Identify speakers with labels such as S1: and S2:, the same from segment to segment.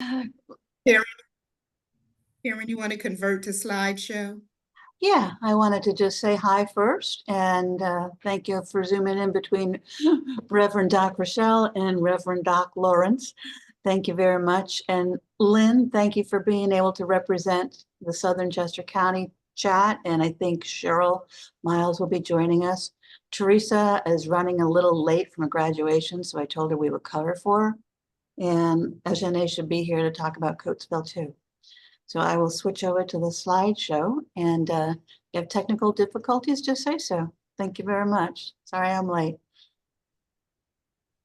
S1: Karen, Karen, you want to convert to slideshow?
S2: Yeah, I wanted to just say hi first and thank you for zooming in between Reverend Doc Richelle and Reverend Doc Lawrence. Thank you very much. And Lynn, thank you for being able to represent the Southern Chester County chat. And I think Cheryl Miles will be joining us. Teresa is running a little late from a graduation, so I told her we would cover for her. And Ajane should be here to talk about Coatesville too. So I will switch over to the slideshow, and if you have technical difficulties, just say so. Thank you very much. Sorry I'm late.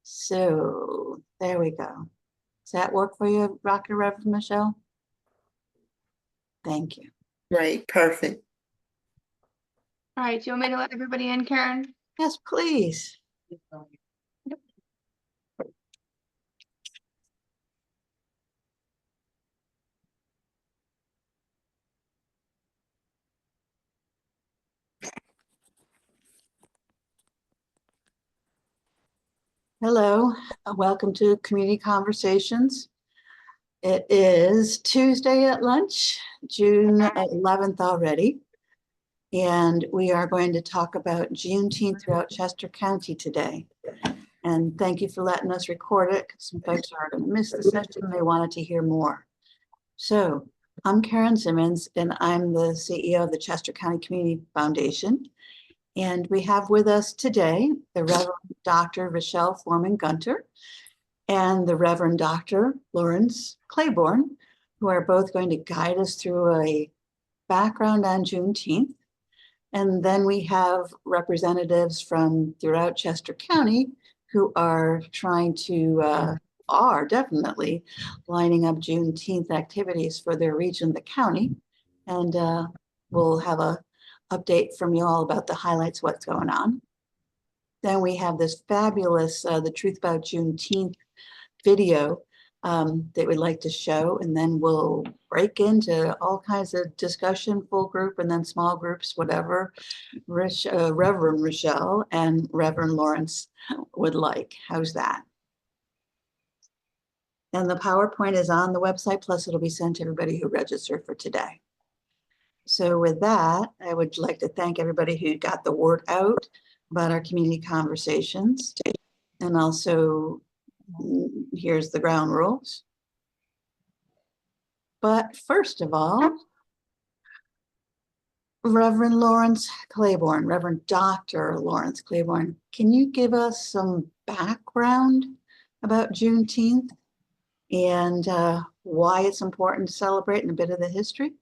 S2: So there we go. Does that work for you, Dr. Reverend Michelle? Thank you.
S1: Right, perfect.
S3: All right, do you want me to let everybody in, Karen?
S2: Yes, please. Hello, welcome to Community Conversations. It is Tuesday at lunch, June 11th already. And we are going to talk about Juneteenth throughout Chester County today. And thank you for letting us record it, because some folks are going to miss the session and they wanted to hear more. So I'm Karen Simmons, and I'm the CEO of the Chester County Community Foundation. And we have with us today the Reverend Dr. Richelle Foreman Gunter and the Reverend Dr. Lawrence Claiborne, who are both going to guide us through a background on Juneteenth. And then we have representatives from throughout Chester County who are trying to, are definitely lining up Juneteenth activities for their region, the county. And we'll have a update from you all about the highlights, what's going on. Then we have this fabulous The Truth About Juneteenth video that we'd like to show, and then we'll break into all kinds of discussion, full group and then small groups, whatever Reverend Richelle and Reverend Lawrence would like. How's that? And the PowerPoint is on the website, plus it'll be sent to everybody who registered for today. So with that, I would like to thank everybody who got the word out about our community conversations. And also, here's the ground rules. But first of all, Reverend Lawrence Claiborne, Reverend Dr. Lawrence Claiborne, can you give us some background about Juneteenth and why it's important to celebrate and a bit of the history?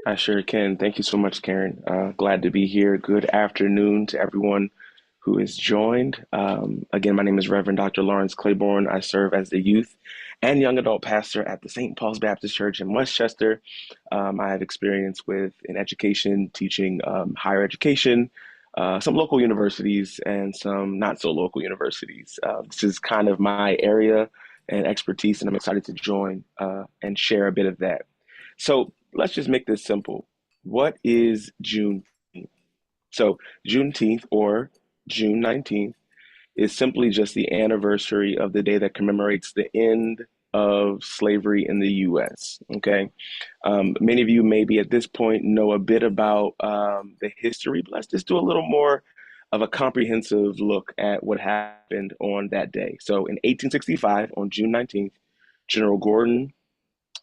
S4: I sure can. Thank you so much, Karen. Glad to be here. Good afternoon to everyone who is joined. Again, my name is Reverend Dr. Lawrence Claiborne. I serve as the youth and young adult pastor at the St. Paul's Baptist Church in Westchester. I have experience in education, teaching higher education, some local universities and some not so local universities. This is kind of my area and expertise, and I'm excited to join and share a bit of that. So let's just make this simple. What is Juneteenth? So Juneteenth, or June 19th, is simply just the anniversary of the day that commemorates the end of slavery in the U.S. Okay, many of you maybe at this point know a bit about the history, but let's just do a little more of a comprehensive look at what happened on that day. So in 1865, on June 19th, General Gordon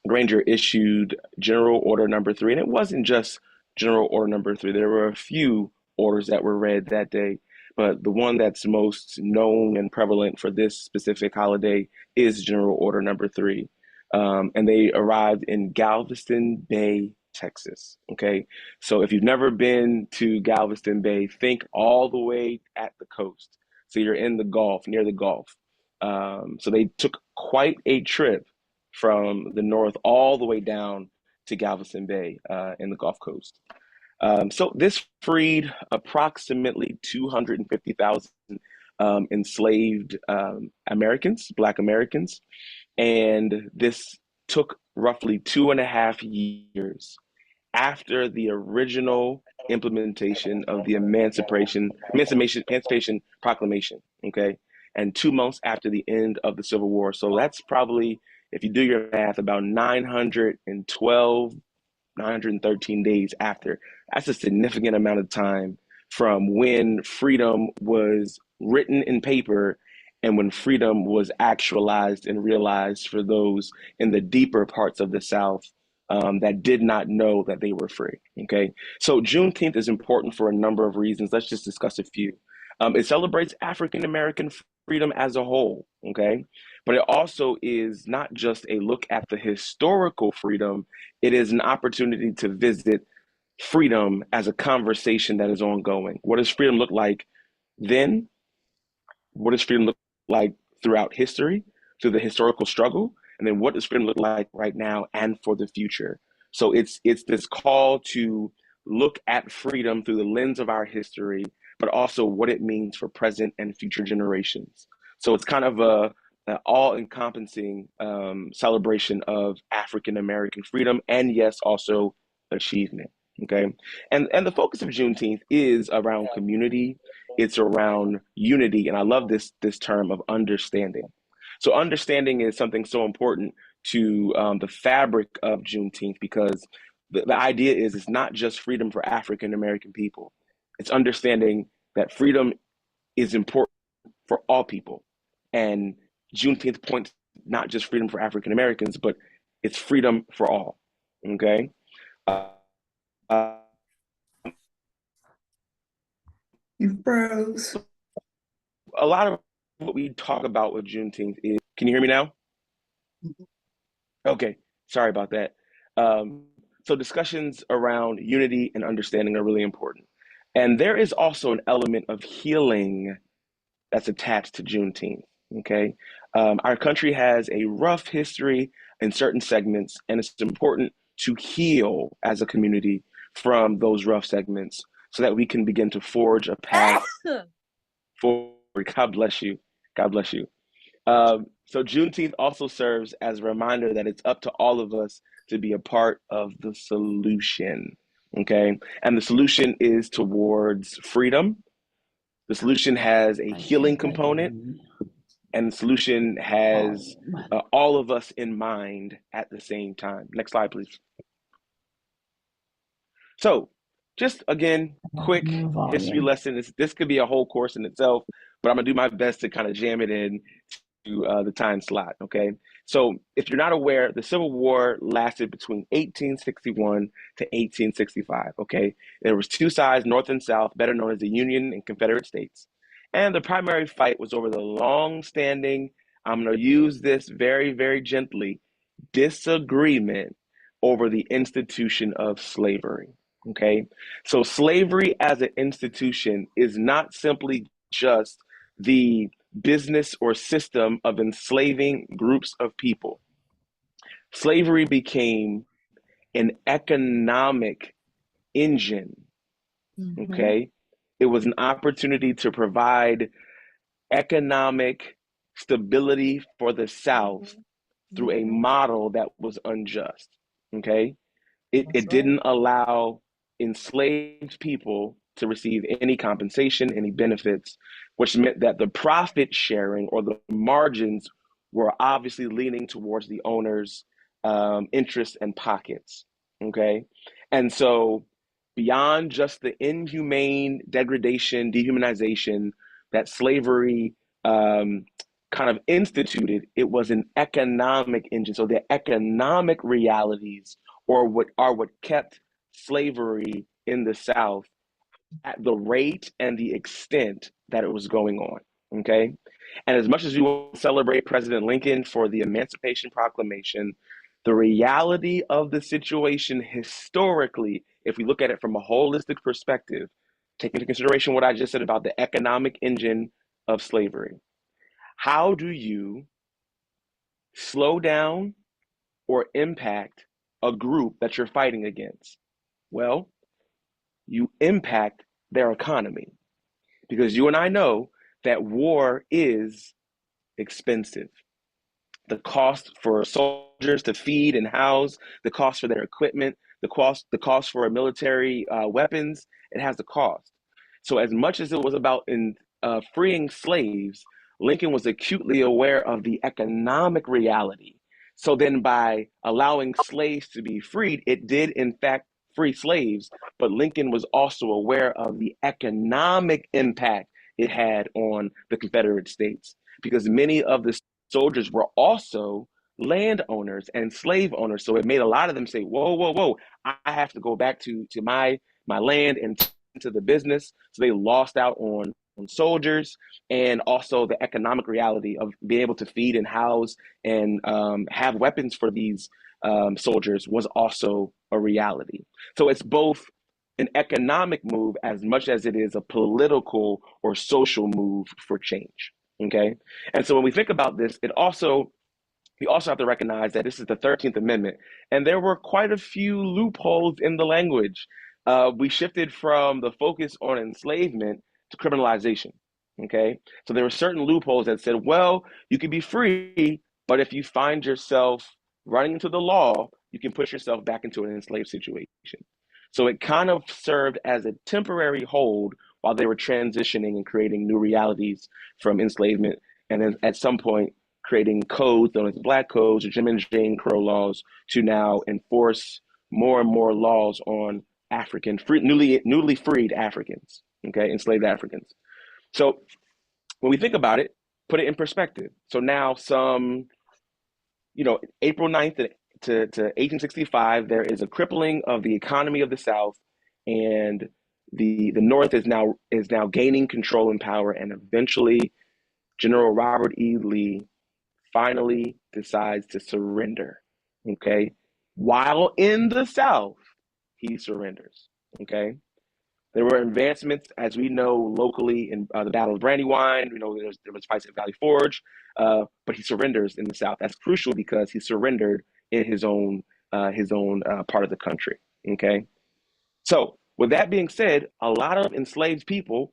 S4: Granger issued General Order Number 3, and it wasn't just General Order Number 3. There were a few orders that were read that day, but the one that's most known and prevalent for this specific holiday is General Order Number 3. And they arrived in Galveston Bay, Texas. Okay, so if you've never been to Galveston Bay, think all the way at the coast. So you're in the Gulf, near the Gulf. So they took quite a trip from the north all the way down to Galveston Bay in the Gulf Coast. So this freed approximately 250,000 enslaved Americans, Black Americans, and this took roughly 2.5 years after the original implementation of the Emancipation Proclamation, okay, and 2 months after the end of the Civil War. So that's probably if you do your math, about 912, 913 days after. That's a significant amount of time from when freedom was written in paper and when freedom was actualized and realized for those in the deeper parts of the South that did not know that they were free. Okay, so Juneteenth is important for a number of reasons. Let's just discuss a few. It celebrates African American freedom as a whole. Okay, but it also is not just a look at the historical freedom, it is an opportunity to visit freedom as a conversation that is ongoing. What does freedom look like then? What does freedom look like throughout history, through the historical struggle? And then what does freedom look like right now and for the future? So it's this call to look at freedom through the lens of our history, but also what it means for present and future generations. So it's kind of an all-encompassing celebration of African American freedom and yes, also achievement. Okay, and the focus of Juneteenth is around community. It's around unity, and I love this term of understanding. So understanding is something so important to the fabric of Juneteenth because the idea is it's not just freedom for African American people. It's understanding that freedom is important for all people, and Juneteenth points not just freedom for African Americans, but it's freedom for all. Okay. Uh, uh,
S1: You froze.
S4: a lot of what we talk about with Juneteenth is, can you hear me now? Okay, sorry about that. So discussions around unity and understanding are really important. And there is also an element of healing that's attached to Juneteenth. Okay. Our country has a rough history in certain segments, and it's important to heal as a community from those rough segments so that we can begin to forge a path forward. God bless you. God bless you. So Juneteenth also serves as a reminder that it's up to all of us to be a part of the solution. Okay. And the solution is towards freedom. The solution has a healing component, and the solution has all of us in mind at the same time. Next slide, please. So, just again, quick history lesson. This could be a whole course in itself, but I'm gonna do my best to kind of jam it in to the time slot. Okay. So, if you're not aware, the Civil War lasted between 1861 to 1865. Okay. There was two sides, North and South, better known as the Union and Confederate States. And the primary fight was over the long-standing, I'm going to use this very, very gently, disagreement over the institution of slavery. Okay. So slavery as an institution is not simply just the business or system of enslaving groups of people. Slavery became an economic engine. Okay. It was an opportunity to provide economic stability for the South through a model that was unjust. Okay. It didn't allow enslaved people to receive any compensation, any benefits, which meant that the profit sharing or the margins were obviously leaning towards the owner's interests and pockets. Okay. And so, beyond just the inhumane degradation, dehumanization that slavery kind of instituted, it was an economic engine. So, the economic realities or what kept slavery in the South at the rate and the extent that it was going on. Okay. And as much as we will celebrate President Lincoln for the Emancipation Proclamation, the reality of the situation historically, if we look at it from a holistic perspective, take into consideration what I just said about the economic engine of slavery. How do you slow down or impact a group that you're fighting against? Well, you impact their economy because you and I know that war is expensive. The cost for soldiers to feed and house, the cost for their equipment, the cost for military weapons, it has a cost. So as much as it was about freeing slaves, Lincoln was acutely aware of the economic reality. So then by allowing slaves to be freed, it did in fact free slaves, but Lincoln was also aware of the economic impact it had on the Confederate States, because many of the soldiers were also landowners and slave owners. So it made a lot of them say, whoa, whoa, whoa, I have to go back to my land and to the business. So they lost out on soldiers, and also the economic reality of being able to feed and house and have weapons for these soldiers was also a reality. So it's both an economic move as much as it is a political or social move for change. Okay. And so when we think about this, we also have to recognize that this is the 13th Amendment, and there were quite a few loopholes in the language. We shifted from the focus on enslavement to criminalization. Okay. So there were certain loopholes that said, well, you can be free, but if you find yourself running into the law, you can push yourself back into an enslaved situation. So it kind of served as a temporary hold while they were transitioning and creating new realities from enslavement. And then at some point, creating codes known as Black codes or Jim and Jane Crow laws to now enforce more and more laws on newly freed Africans, okay, enslaved Africans. So when we think about it, put it in perspective. So now April 9th to 1865, there is a crippling of the economy of the South, and the North is now gaining control and power, and eventually General Robert E. Lee finally decides to surrender. Okay, while in the South, he surrenders. Okay, there were advancements, as we know, locally in the Battle of Brandywine. There was fights at Valley Forge, but he surrenders in the South. That's crucial because he surrendered in his own part of the country. Okay, so with that being said, a lot of enslaved people,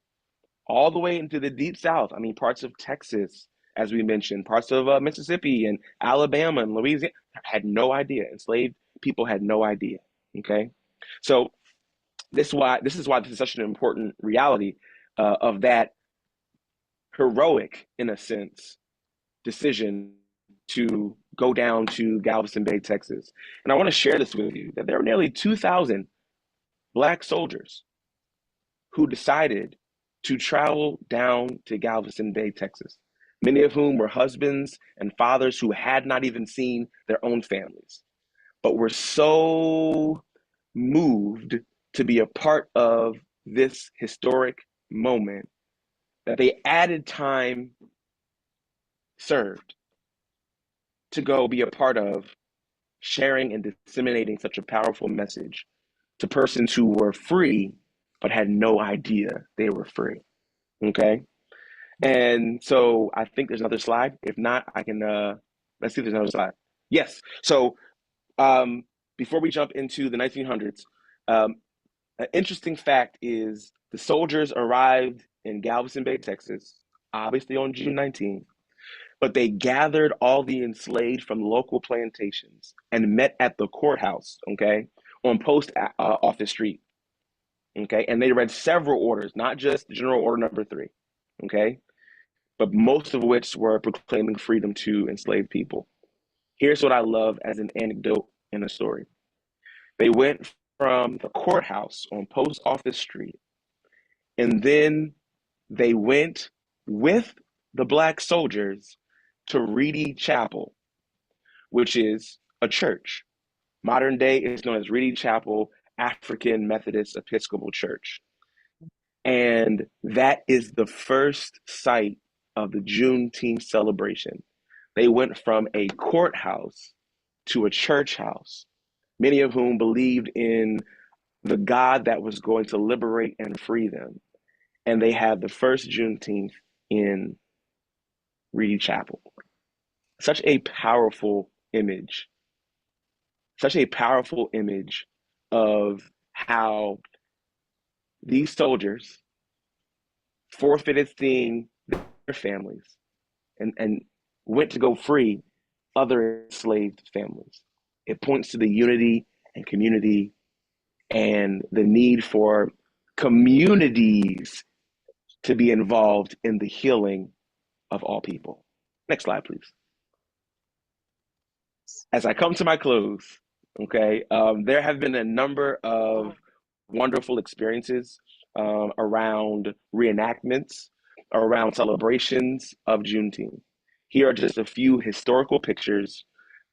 S4: all the way into the deep South. I mean, parts of Texas, as we mentioned, parts of Mississippi and Alabama and Louisiana had no idea. Enslaved people had no idea. Okay, so this is why this is such an important reality of that heroic, in a sense, decision to go down to Galveston Bay, Texas. And I want to share this with you that there were nearly 2,000 Black soldiers who decided to travel down to Galveston Bay, Texas, many of whom were husbands and fathers who had not even seen their own families, but were so moved to be a part of this historic moment that they added time served to go be a part of sharing and disseminating such a powerful message to persons who were free but had no idea they were free. Okay. And so I think there's another slide. If not, I can let's see if there's another slide. Yes. So before we jump into the 1900s, an interesting fact is the soldiers arrived in Galveston Bay, Texas, obviously on June 19th, but they gathered all the enslaved from local plantations and met at the courthouse, okay, on Post Office Street, okay, and they read several orders, not just General Order Number 3, okay, but most of which were proclaiming freedom to enslaved people. Here's what I love as an anecdote in a story. They went from the courthouse on Post Office Street, and then they went with the Black soldiers to Reedy Chapel, which is a church. Modern day is known as Reedy Chapel African Methodist Episcopal Church. And that is the first site of the Juneteenth celebration. They went from a courthouse to a church house, many of whom believed in the God that was going to liberate and free them. And they had the first Juneteenth in Reedy Chapel. Such a powerful image. Such a powerful image of how these soldiers forfeited seeing their families and went to go free other enslaved families. It points to the unity and community and the need for communities to be involved in the healing of all people. Next slide, please. as I come to my close, okay, there have been a number of wonderful experiences around reenactments, around celebrations of Juneteenth. Here are just a few historical pictures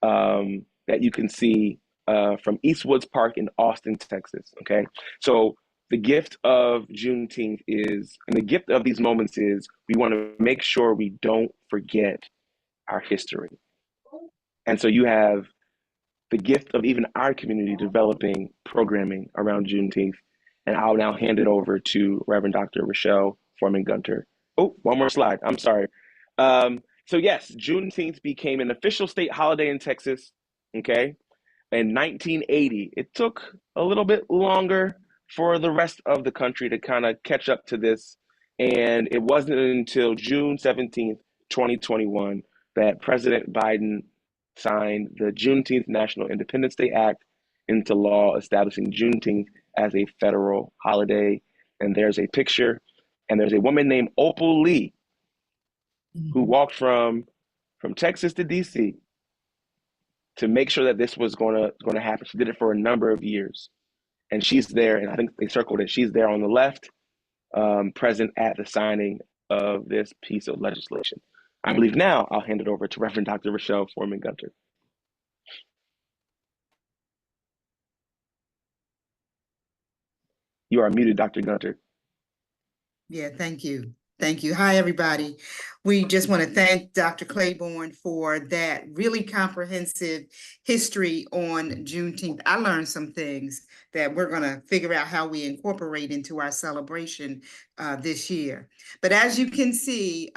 S4: that you can see from Eastwoods Park in Austin, Texas. Okay, so the gift of Juneteenth is, and the gift of these moments is, we want to make sure we don't forget our history. And so you have the gift of even our community developing programming around Juneteenth. And I'll now hand it over to Reverend Dr. Richelle Foreman Gunter. Oh, one more slide. I'm sorry. So yes, Juneteenth became an official state holiday in Texas, okay, in 1980. It took a little bit longer for the rest of the country to kind of catch up to this. And it wasn't until June 17th, 2021, that President Biden signed the Juneteenth National Independence Day Act into law, establishing Juneteenth as a federal holiday. And there's a picture, and there's a woman named Opal Lee who walked from Texas to DC to make sure that this was going to happen. She did it for a number of years, and she's there. And I think they circled it. She's there on the left, present at the signing of this piece of legislation. I believe now I'll hand it over to Reverend Dr. Richelle Foreman Gunter. You are muted, Dr. Gunter.
S1: Yeah, thank you. Thank you. Hi, everybody. We just want to thank Dr. Claiborne for that really comprehensive history on Juneteenth. I learned some things that we're going to figure out how we incorporate into our celebration this year. But as you can see,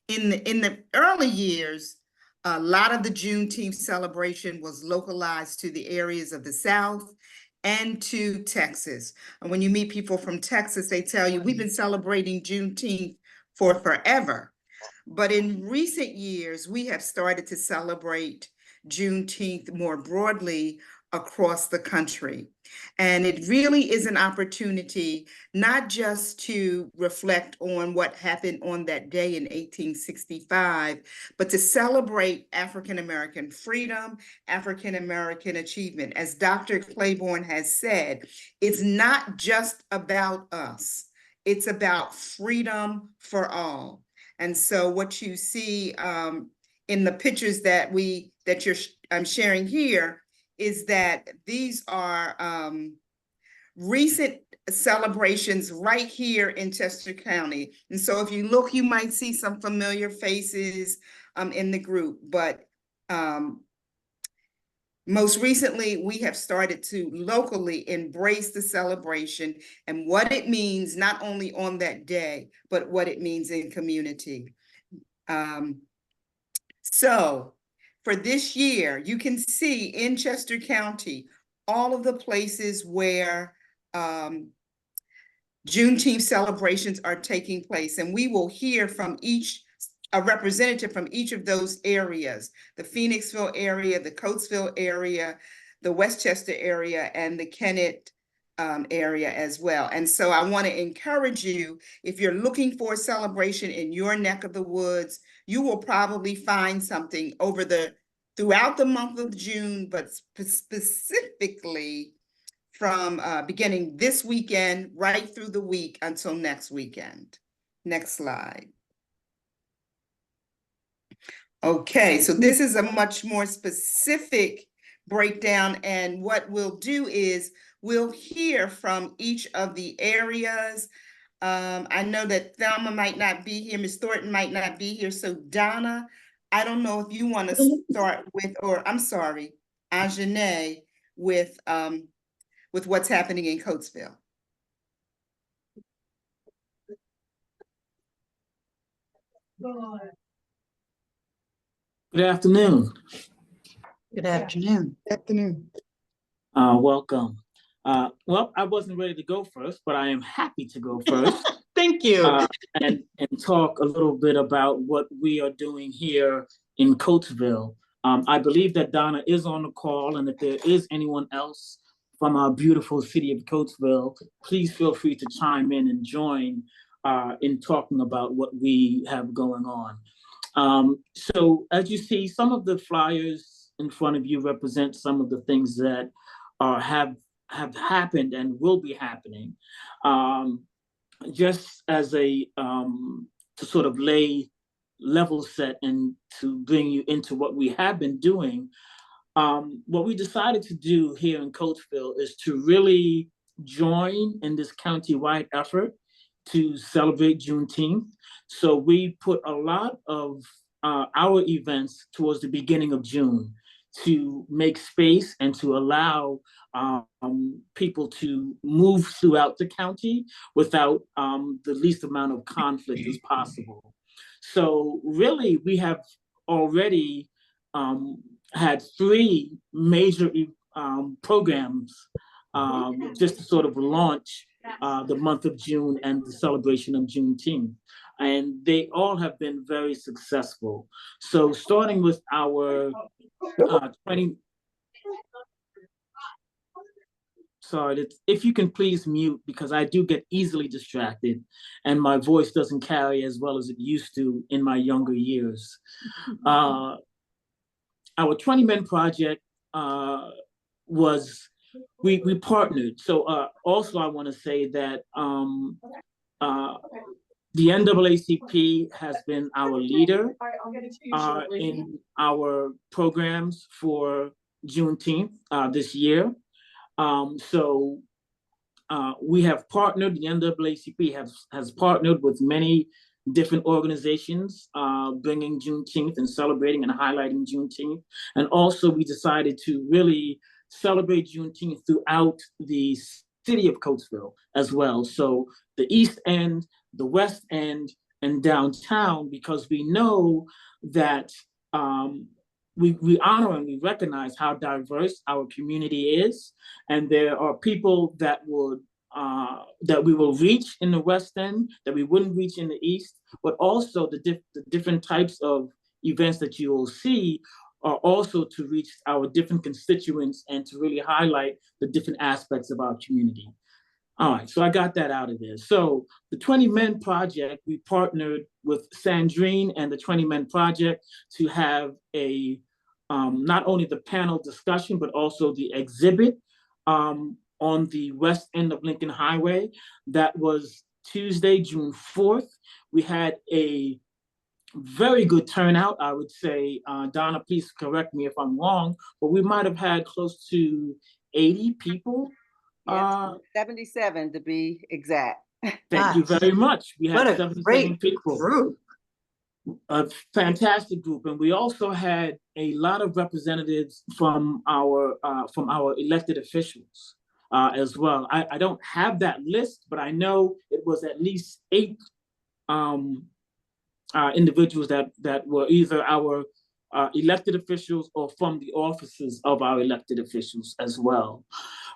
S1: in the early years, a lot of the Juneteenth celebration was localized to the areas of the South and to Texas. And when you meet people from Texas, they tell you, we've been celebrating Juneteenth for forever. But in recent years, we have started to celebrate Juneteenth more broadly across the country. And it really is an opportunity not just to reflect on what happened on that day in 1865, but to celebrate African-American freedom, African-American achievement. As Dr. Claiborne has said, it's not just about us. It's about freedom for all. And so what you see in the pictures that I'm sharing here is that these are recent celebrations right here in Chester County. And so if you look, you might see some familiar faces in the group, but most recently, we have started to locally embrace the celebration and what it means, not only on that day, but what it means in community. So for this year, you can see in Chester County, all of the places where Juneteenth celebrations are taking place. And we will hear from a representative from each of those areas, the Phoenixville area, the Coatesville area, the Westchester area, and the Kennett area as well. And so I want to encourage you, if you're looking for a celebration in your neck of the woods, you will probably find something throughout the month of June, but specifically from beginning this weekend right through the week until next weekend. Next slide. Okay, so this is a much more specific breakdown, and what we'll do is we'll hear from each of the areas. I know that Thelma might not be here, Ms. Thornton might not be here, so Donna, I don't know if you want to start with, or I'm sorry, Ajane, with what's happening in Coatesville.
S5: Good afternoon.
S2: Good afternoon.
S1: Afternoon.
S5: Welcome. Well, I wasn't ready to go first, but I am happy to go first.
S1: Thank you.
S5: And talk a little bit about what we are doing here in Coatesville. I believe that Donna is on the call, and if there is anyone else from our beautiful city of Coatesville, please feel free to chime in and join in talking about what we have going on. So as you see, some of the flyers in front of you represent some of the things that have happened and will be happening. Just as a to sort of lay level set and to bring you into what we have been doing, what we decided to do here in Coatesville is to really join in this county-wide effort to celebrate Juneteenth. So we put a lot of our events towards the beginning of June to make space and to allow people to move throughout the county without the least amount of conflict as possible. So really, we have already had 3 major programs just to sort of launch the month of June and the celebration of Juneteenth. And they all have been very successful. So starting with our 20, sorry, if you can please mute, because I do get easily distracted and my voice doesn't carry as well as it used to in my younger years. Our 20 Men project was, we partnered. So also I want to say that the NAACP has been our leader in our programs for Juneteenth this year. So we have partnered, the NAACP has partnered with many different organizations bringing Juneteenth and celebrating and highlighting Juneteenth. And also we decided to really celebrate Juneteenth throughout the city of Coatesville as well. So the East End, the West End, and downtown, because we know that we honor and we recognize how diverse our community is. And there are people that would that we will reach in the West End that we wouldn't reach in the East, but also the different types of events that you will see are also to reach our different constituents and to really highlight the different aspects of our community. All right, so I got that out of there. So the 20 Men Project, we partnered with Sandrine and the 20 Men Project to have a not only the panel discussion, but also the exhibit on the west end of Lincoln Highway. That was Tuesday, June 4th. We had a very good turnout, I would say. Donna, please correct me if I'm wrong, but we might have had close to 80 people.
S6: Yes, 77 to be exact.
S5: Thank you very much. We had
S2: What a
S5: 77
S2: great
S5: people.
S2: group.
S5: A fantastic group, and we also had a lot of representatives from our elected officials as well. I don't have that list, but I know it was at least 8 individuals that were either our elected officials or from the offices of our elected officials as well.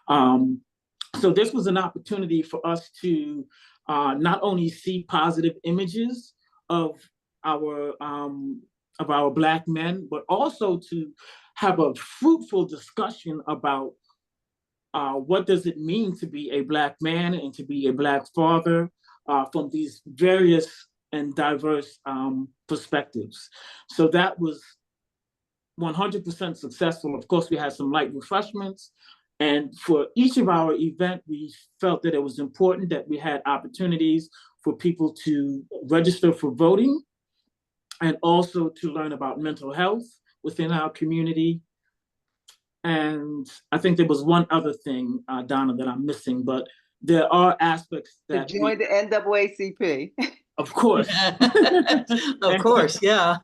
S5: So this was an opportunity for us to not only see positive images of our Black men, but also to have a fruitful discussion about what does it mean to be a Black man and to be a Black father from these various and diverse perspectives. So that was 100% successful. Of course, we had some light refreshments. And for each of our event, we felt that it was important that we had opportunities for people to register for voting and also to learn about mental health within our community. And I think there was one other thing, Donna, that I'm missing, but there are aspects that—
S6: To join the NAACP.
S5: Of course.
S2: Of course, yeah.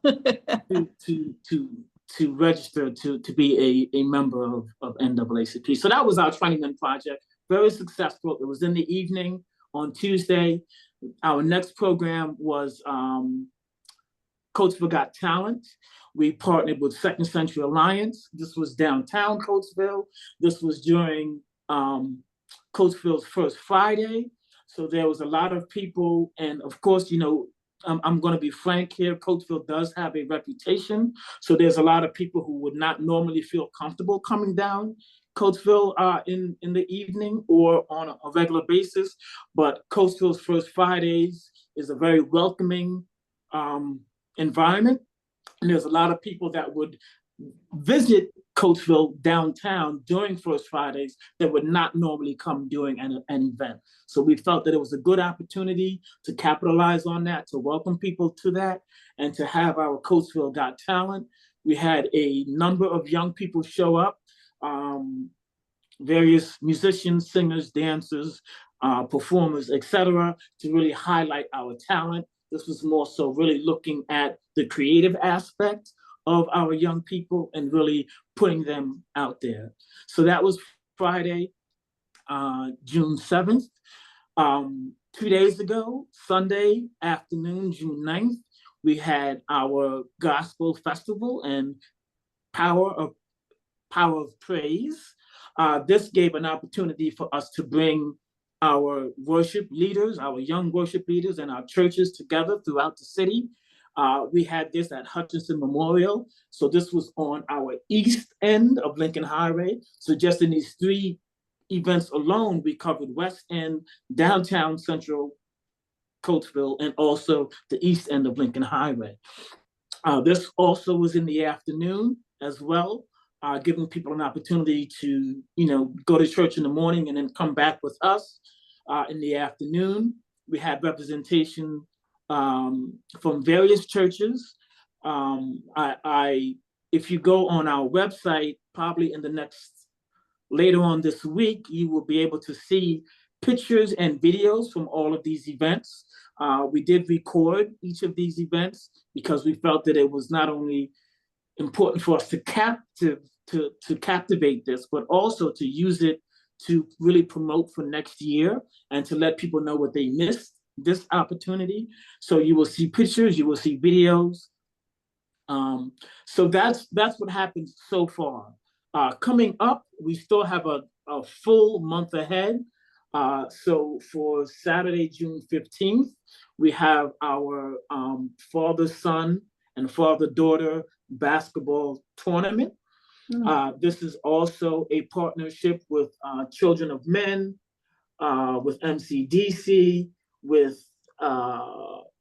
S5: to register to be a member of NAACP. So that was our 20 Men Project. Very successful. It was in the evening on Tuesday. Our next program was Coatesville Got Talent. We partnered with Second Century Alliance. This was downtown Coatesville. This was during Coatesville's First Friday. So there was a lot of people. And of course, you know, I'm going to be frank here, Coatesville does have a reputation. So there's a lot of people who would not normally feel comfortable coming down Coatesville in the evening or on a regular basis. But Coatesville's First Fridays is a very welcoming environment. And there's a lot of people that would visit Coatesville downtown during First Fridays that would not normally come during an event. So we felt that it was a good opportunity to capitalize on that, to welcome people to that, and to have our Coatesville Got Talent. We had a number of young people show up, various musicians, singers, dancers, performers, etc., to really highlight our talent. This was more so really looking at the creative aspect of our young people and really putting them out there. So that was Friday, June 7th. 2 days ago, Sunday afternoon, June 9th, we had our gospel festival and Power of Praise. This gave an opportunity for us to bring our worship leaders, our young worship leaders, and our churches together throughout the city. We had this at Hutchinson Memorial. So this was on our east end of Lincoln Highway. So just in these 3 events alone, we covered West End, downtown Central Coatesville, and also the east end of Lincoln Highway. This also was in the afternoon as well, giving people an opportunity to, go to church in the morning and then come back with us in the afternoon. We had representation from various churches. If you go on our website, probably later on this week, you will be able to see pictures and videos from all of these events. We did record each of these events because we felt that it was not only important for us to captivate this, but also to use it to really promote for next year and to let people know what they missed this opportunity. So you will see pictures, you will see videos. So that's what happened so far. Coming up, we still have a full month ahead. So for Saturday, June 15th, we have our father-son and father-daughter basketball tournament. This is also a partnership with Children of Men, with MCDC, with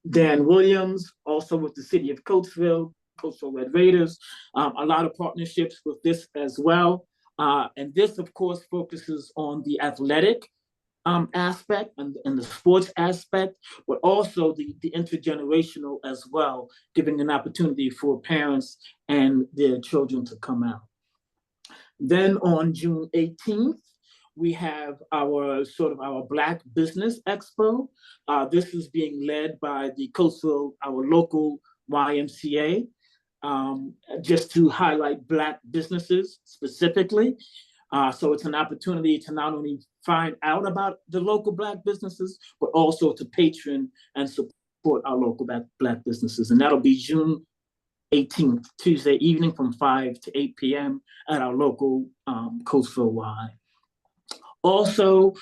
S5: Dan Williams, also with the city of Coatesville Red Raiders, a lot of partnerships with this as well. And this, of course, focuses on the athletic aspect and the sports aspect, but also the intergenerational as well, giving an opportunity for parents and their children to come out. Then on June 18th, we have our Black Business Expo. This is being led by the Coatesville, our local YMCA, just to highlight Black businesses specifically. So it's an opportunity to not only find out about the local Black businesses, but also to patron and support our local Black businesses. And that'll be June 18th, Tuesday evening from 5 to 8 p.m. at our local Coatesville Y. Also,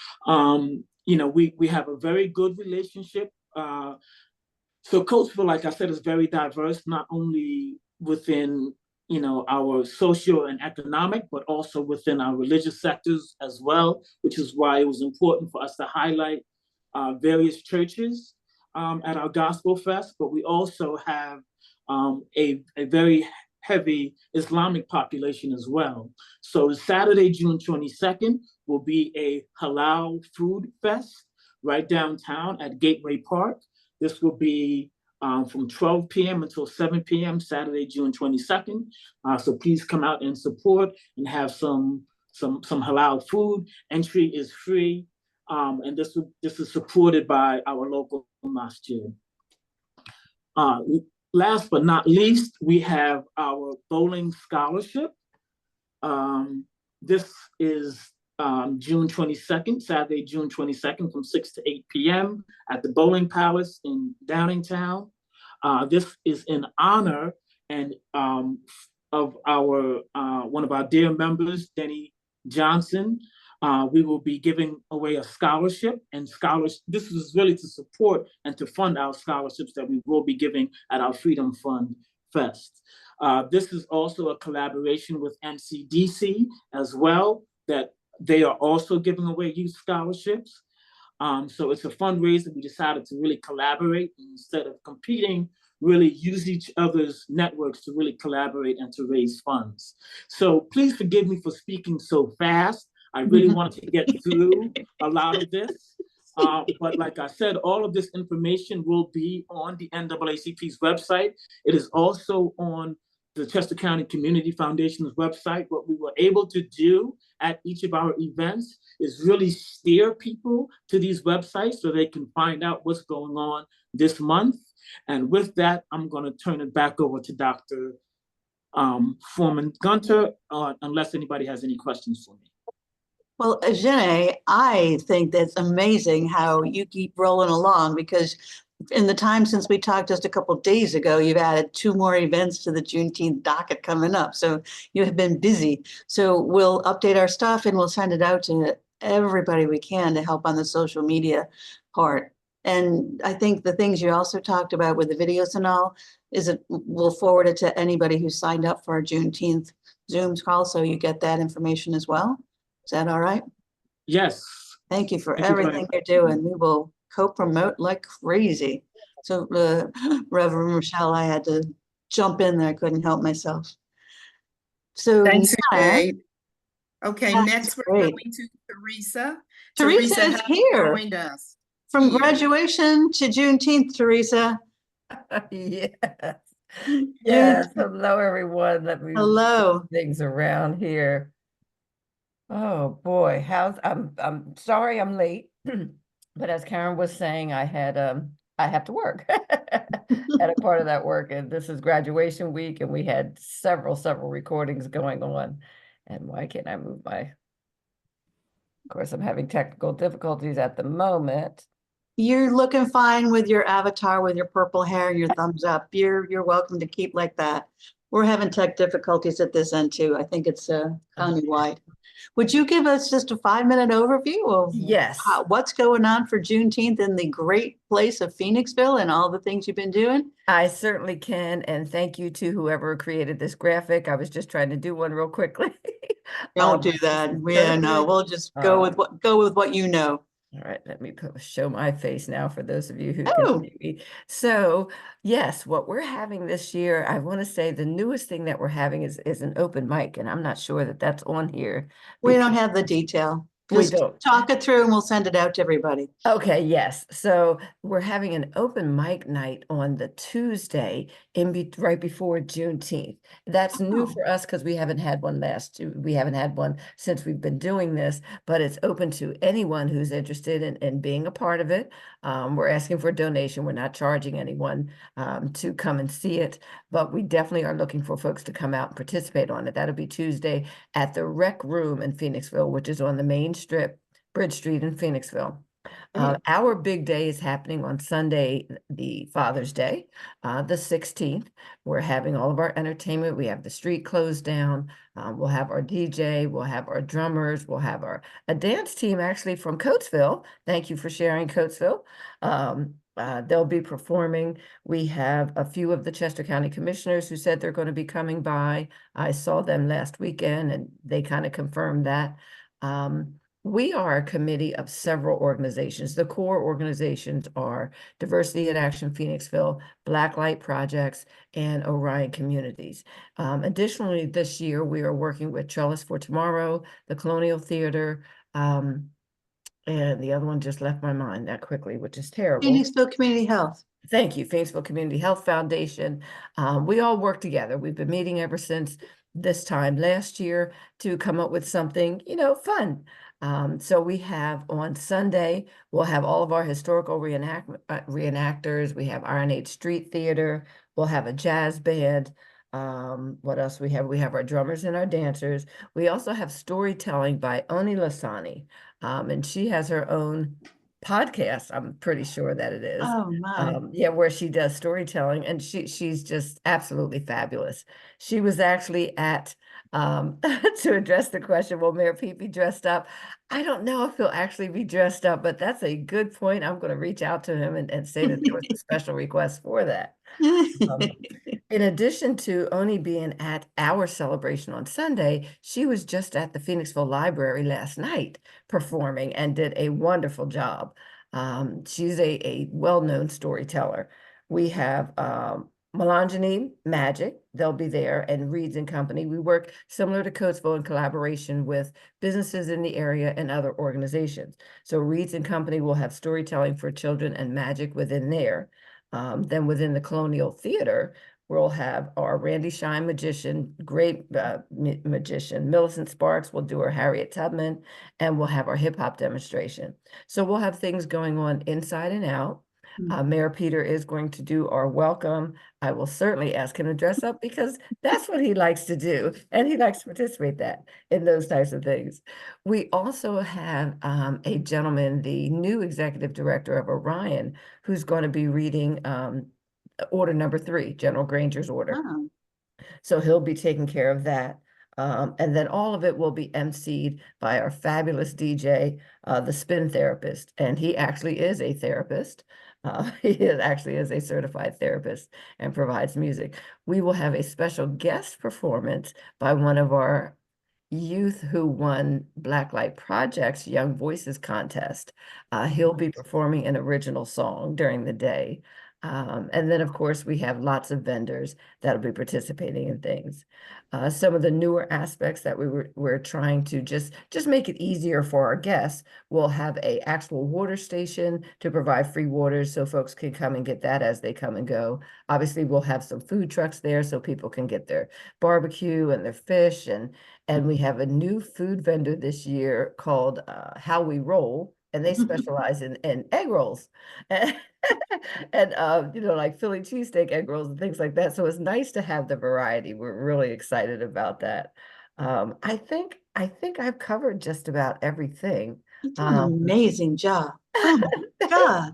S5: we have a very good relationship. So Coatesville, like I said, is very diverse, not only within our social and economic, but also within our religious sectors as well, which is why it was important for us to highlight various churches at our Gospel Fest. But we also have a very heavy Islamic population as well. So Saturday, June 22nd, will be a halal food fest right downtown at Gateway Park. This will be from 12 p.m. until 7 p.m. Saturday, June 22nd. So please come out and support and have some halal food. Entry is free, and this is supported by our local masjid. Last but not least, we have our bowling scholarship. This is June 22nd, Saturday, June 22nd from 6 to 8 p.m. at the Bowling Palace in Downingtown. This is in honor of our one of our dear members, Denny Johnson. We will be giving away a scholarship, and this is really to support and to fund our scholarships that we will be giving at our Freedom Fund Fest. This is also a collaboration with MCDC as well, that they are also giving away youth scholarships. So it's a fundraiser. We decided to really collaborate instead of competing really use each other's networks to really collaborate and to raise funds. So please forgive me for speaking so fast. I really wanted to get through a lot of this. But like I said, all of this information will be on the NAACP's website. It is also on the Chester County Community Foundation's website. What we were able to do at each of our events is really steer people to these websites so they can find out what's going on this month. And with that, I'm going to turn it back over to Dr. Foreman Gunter, unless anybody has any questions for me.
S2: Well, Jenny, I think that's amazing how you keep rolling along, because in the time since we talked just a couple of days ago, you've added 2 more events to the Juneteenth docket coming up. So you have been busy. So we'll update our stuff and we'll send it out to everybody we can to help on the social media part. And I think the things you also talked about with the videos and all is we'll forward it to anybody who signed up for our Juneteenth Zooms call, so you get that information as well. Is that all right?
S5: Yes.
S2: Thank you for
S5: Thank you
S2: everything you're doing. We will co-promote like crazy. So Reverend Richelle, I had to jump in there. I couldn't help myself. So
S1: Thanks,
S2: now,
S1: Jade. Okay,
S2: that's
S1: next we're
S2: great.
S1: going to Teresa.
S2: Teresa is
S1: has
S2: here.
S1: joined us.
S2: From
S1: Here.
S2: Graduation to Juneteenth, Teresa.
S7: Yes. Yes. Hello, everyone. Let me
S2: Hello.
S7: move things around here. Oh boy, I'm sorry I'm late, but as Karen was saying, I have to work at a part of that work, and this is graduation week, and we had several recordings going on. And why can't I move my? Of course, I'm having technical difficulties at the moment.
S2: You're looking fine with your avatar, with your purple hair, your thumbs up. You're welcome to keep like that. We're having tech difficulties at this end too. I think it's countywide. Would you give us just a 5-minute overview of
S7: Yes.
S2: what's going on for Juneteenth in the great place of Phoenixville and all the things you've been doing?
S7: I certainly can, and thank you to whoever created this graphic. I was just trying to do one real quickly.
S2: Don't do that. Yeah, no, we'll just go with what you know.
S7: All right, let me show my face now for those of you who
S2: Oh.
S7: can see me. So yes, what we're having this year, I want to say the newest thing that we're having is an open mic, and I'm not sure that that's on here.
S2: We don't have the detail.
S7: We
S2: Just
S7: don't.
S2: talk it through and we'll send it out to everybody.
S7: Okay, yes. So we're having an open mic night on the Tuesday right before Juneteenth. That's new for us because we haven't had one since we've been doing this, but it's open to anyone who's interested in being a part of it. We're asking for a donation. We're not charging anyone to come and see it, but we definitely are looking for folks to come out and participate on it. That'll be Tuesday at the Rec Room in Phoenixville, which is on the main strip, Bridge Street in Phoenixville. Our big day is happening on Sunday, the Father's Day, the 16th. We're having all of our entertainment. We have the street closed down. We'll have our DJ. We'll have our drummers. We'll have a dance team actually from Coatesville. Thank you for sharing, Coatesville. They'll be performing. We have a few of the Chester County commissioners who said they're going to be coming by. I saw them last weekend and they kind of confirmed that. We are a committee of several organizations. The core organizations are Diversity in Action Phoenixville, Blacklight Projects, and Orion Communities. Additionally, this year, we are working with Trellis for Tomorrow, the Colonial Theater, and the other one just left my mind that quickly, which is terrible.
S2: Phoenixville Community Health.
S7: Thank you, Phoenixville Community Health Foundation. We all work together. We've been meeting ever since this time last year to come up with something, fun. So we have on Sunday, we'll have all of our historical reenactors. We have Iron Age Street Theater. We'll have a jazz band. What else we have? We have our drummers and our dancers. We also have storytelling by Oni Lasani. And she has her own podcast, I'm pretty sure that it is.
S2: Oh my.
S7: Yeah, where she does storytelling, and she's just absolutely fabulous. She was actually at to address the question, will Mayor Pete be dressed up? I don't know if he'll actually be dressed up, but that's a good point. I'm going to reach out to him and say that there was a special request for that. In addition to Oni being at our celebration on Sunday, she was just at the Phoenixville Library last night performing and did a wonderful job. She's a well-known storyteller. We have Melangini Magic, they'll be there, and Reeds and Company. We work similar to Coatesville in collaboration with businesses in the area and other organizations. So Reeds and Company will have storytelling for children and magic within there. Then within the Colonial Theater, we'll have our Randy Shine magician, great magician. Millicent Sparks will do our Harriet Tubman, and we'll have our hip hop demonstration. So we'll have things going on inside and out. Mayor Peter is going to do our welcome. I will certainly ask him to dress up because that's what he likes to do. And he likes to participate in those types of things. We also have a gentleman, the new executive director of Orion, who's going to be reading order number 3, General Granger's order.
S2: Oh,
S7: So he'll be taking care of that. And then all of it will be emceed by our fabulous DJ, the spin therapist. And he actually is a therapist. Actually is a certified therapist and provides music. We will have a special guest performance by one of our youth who won Blacklight Project's Young Voices contest. He'll be performing an original song during the day. And then, of course, we have lots of vendors that'll be participating in things. Some of the newer aspects that we're trying to just make it easier for our guests. We'll have a actual water station to provide free water so folks can come and get that as they come and go. Obviously, we'll have some food trucks there so people can get their barbecue and their fish. And we have a new food vendor this year called How We Roll, and they specialize in egg rolls. And like Philly cheesesteak egg rolls and things like that. So it's nice to have the variety. We're really excited about that. I think I've covered just about everything.
S2: you did an amazing job. Oh my gosh.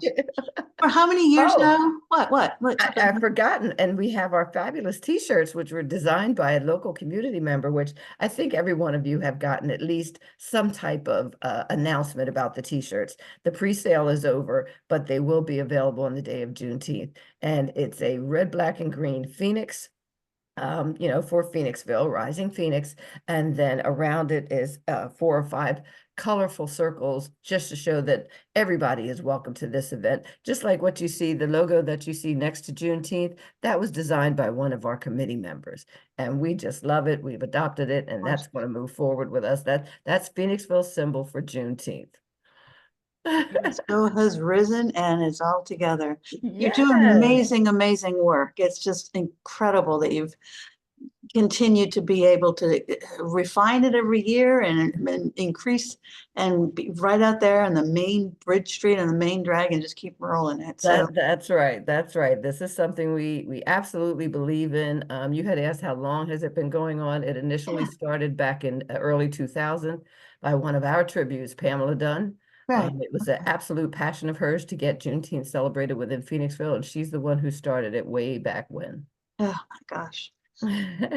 S2: For how many years
S7: Oh.
S2: now? What?
S7: I've forgotten, and we have our fabulous T-shirts, which were designed by a local community member, which I think every one of you have gotten at least some type of announcement about the T-shirts. The pre-sale is over, but they will be available on the day of Juneteenth, and it's a red, black, and green Phoenix. For Phoenixville, Rising Phoenix, and then around it is 4 or 5 colorful circles just to show that everybody is welcome to this event. Just like what you see, the logo that you see next to Juneteenth, that was designed by one of our committee members, and we just love it. We've adopted it, and that's going to move forward with us. That's Phoenixville's symbol for Juneteenth.
S2: So has risen and it's all together. You do
S7: Yes.
S2: amazing work. It's just incredible that you've continued to be able to refine it every year and increase and be right out there on the main Bridge Street and the main drag and just keep rolling it. So
S7: That's right. That's right. This is something we absolutely believe in. You had asked how long has it been going on? It initially started back in early 2000 by one of our tributes, Pamela Dunn.
S2: right.
S7: It was an absolute passion of hers to get Juneteenth celebrated within Phoenixville, and she's the one who started it way back when.
S2: Oh my gosh.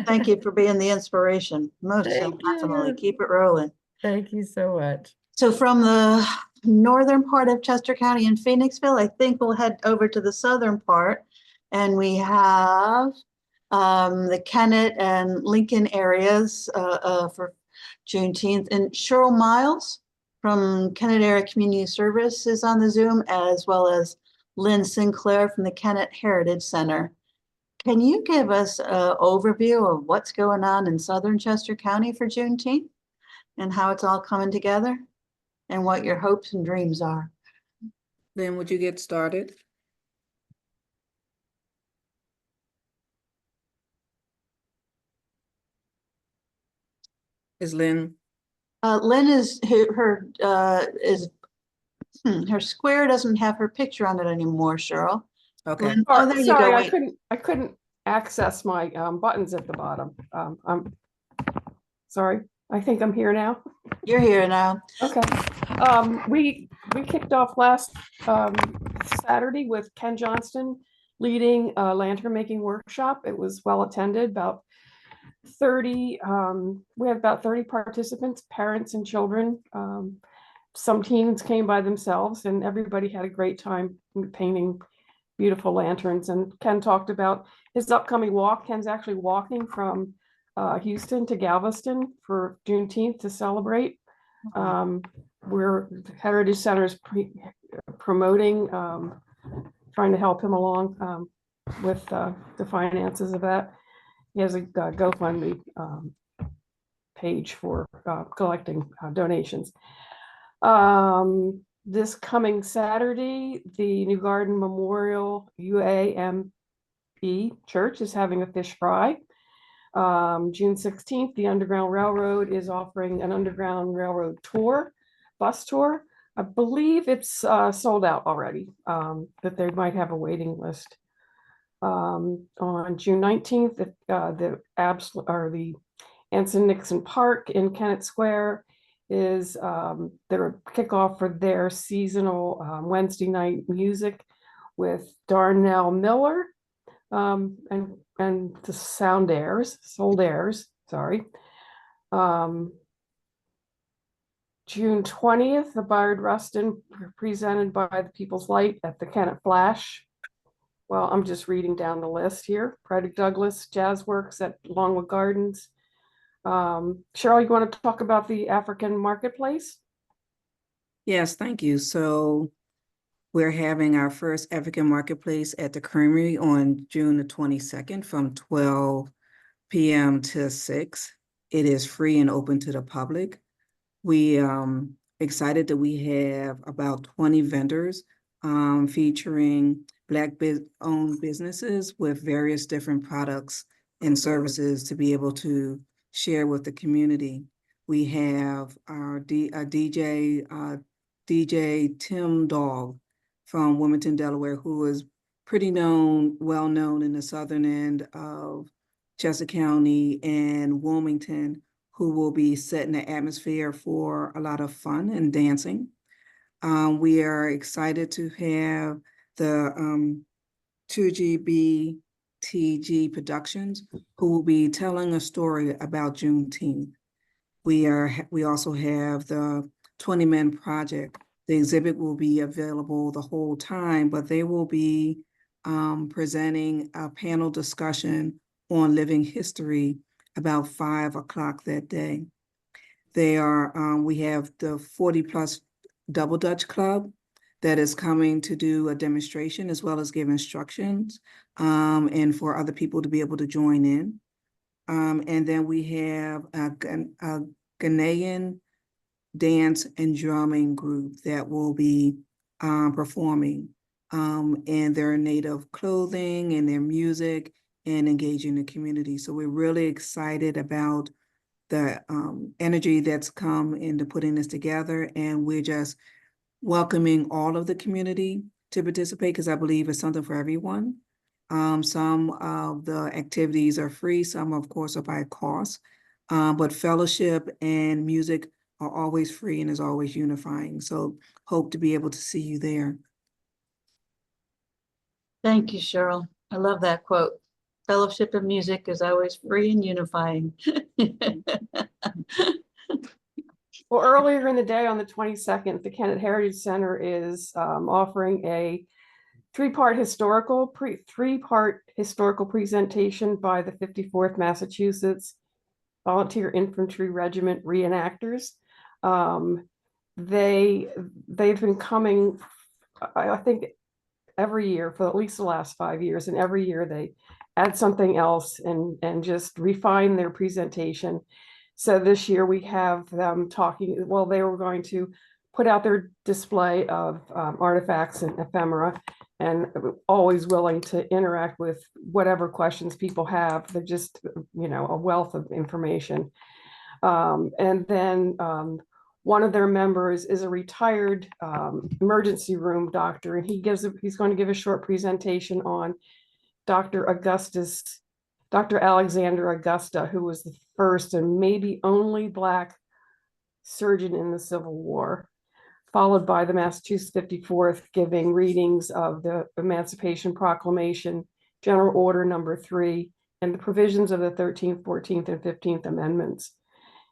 S2: Thank you for being the inspiration. Most definitely.
S7: you.
S2: Keep it rolling.
S7: Thank you so much.
S2: So from the northern part of Chester County and Phoenixville, I think we'll head over to the southern part. And we have the Kennett and Lincoln areas for Juneteenth. And Cheryl Miles from Kennett Area Community Services on the Zoom, as well as Lynn Sinclair from the Kennett Heritage Center. Can you give us an overview of what's going on in southern Chester County for Juneteenth and how it's all coming together and what your hopes and dreams are?
S6: Then would you get started? Is Lynn?
S2: Lynn is her square doesn't have her picture on it anymore, Cheryl.
S6: Okay.
S2: Lynn, oh, there you go.
S8: Sorry,
S2: Wait.
S8: I couldn't access my buttons at the bottom. I'm sorry. I think I'm here now.
S2: You're here now.
S8: Okay. We kicked off last Saturday with Ken Johnston leading a lantern making workshop. It was well attended. About 30. We had about 30 participants, parents and children. Some teens came by themselves, and everybody had a great time painting beautiful lanterns. And Ken talked about his upcoming walk. Ken's actually walking from Houston to Galveston for Juneteenth to celebrate. We're Heritage Center is promoting, trying to help him along. with the finances of that. He has a GoFundMe page for collecting donations. This coming Saturday, the New Garden Memorial UAME Church is having a fish fry. June 16th, the Underground Railroad is offering an Underground Railroad tour, bus tour. I believe it's sold out already, but they might have a waiting list. On June 19th, the Anson Nixon Park in Kennett Square is their kickoff for their seasonal Wednesday night music with Darnell Miller and the Sold Airs, sorry. June 20th, the Bayard Rustin presented by the People's Light at the Kennett Flash. Well, I'm just reading down the list here. Frederick Douglass Jazz Works at Longwood Gardens. Cheryl, you want to talk about the African Marketplace?
S9: Yes, thank you. So we're having our first African Marketplace at the Creamery on June the 22nd from 12 p.m. to 6. It is free and open to the public. We excited that we have about 20 vendors featuring Black-owned businesses with various different products and services to be able to share with the community. We have our DJ Tim Dog from Wilmington, Delaware, who is well known in the southern end of Chester County and Wilmington, who will be setting the atmosphere for a lot of fun and dancing. We are excited to have the 2GBTG Productions, who will be telling a story about Juneteenth. We also have the 20 Men Project. The exhibit will be available the whole time, but they will be presenting a panel discussion on living history about 5 o'clock that day. We have the 40 Plus Double Dutch Club that is coming to do a demonstration as well as give instructions and for other people to be able to join in. And then we have a Ghanaian dance and drumming group that will be performing in their native clothing and their music and engaging the community. So we're really excited about the energy that's come into putting this together, and we're just welcoming all of the community to participate because I believe it's something for everyone. Some of the activities are free, some of course are by cost, but fellowship and music are always free and is always unifying. So hope to be able to see you there.
S2: Thank you, Cheryl. I love that quote. Fellowship of music is always free and unifying.
S8: Well, earlier in the day on the 22nd, the Kennett Heritage Center is offering a three-part historical presentation by the 54th Massachusetts Volunteer Infantry Regiment reenactors. They've been coming, I think, every year for at least the last 5 years, and every year they add something else and just refine their presentation. So this year we have them talking, well, they were going to put out their display of artifacts and ephemera, and always willing to interact with whatever questions people have. They're just, a wealth of information. And then one of their members is a retired emergency room doctor, and he's going to give a short presentation on Dr. Alexander Augusta, who was the first and maybe only Black surgeon in the Civil War, followed by the Massachusetts 54th giving readings of the Emancipation Proclamation, General Order Number 3, and the provisions of the 13th, 14th, and 15th Amendments.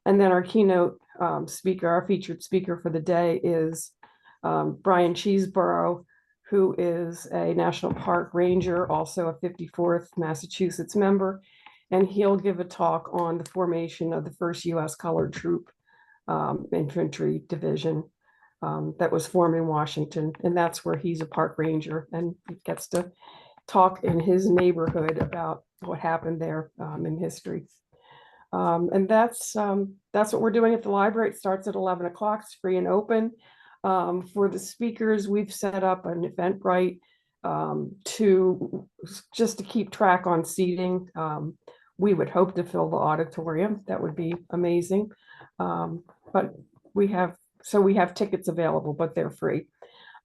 S8: And then our keynote speaker, our featured speaker for the day is Brian Cheeseborough, who is a National Park Ranger, also a 54th Massachusetts member, and he'll give a talk on the formation of the first U.S. Colored Troop Infantry Division that was formed in Washington, and that's where he's a park ranger and gets to talk in his neighborhood about what happened there in history. And that's what we're doing at the library. It starts at 11 o'clock. It's free and open. For the speakers, we've set up an Eventbrite to keep track on seating. We would hope to fill the auditorium. That would be amazing. But we have tickets available, but they're free.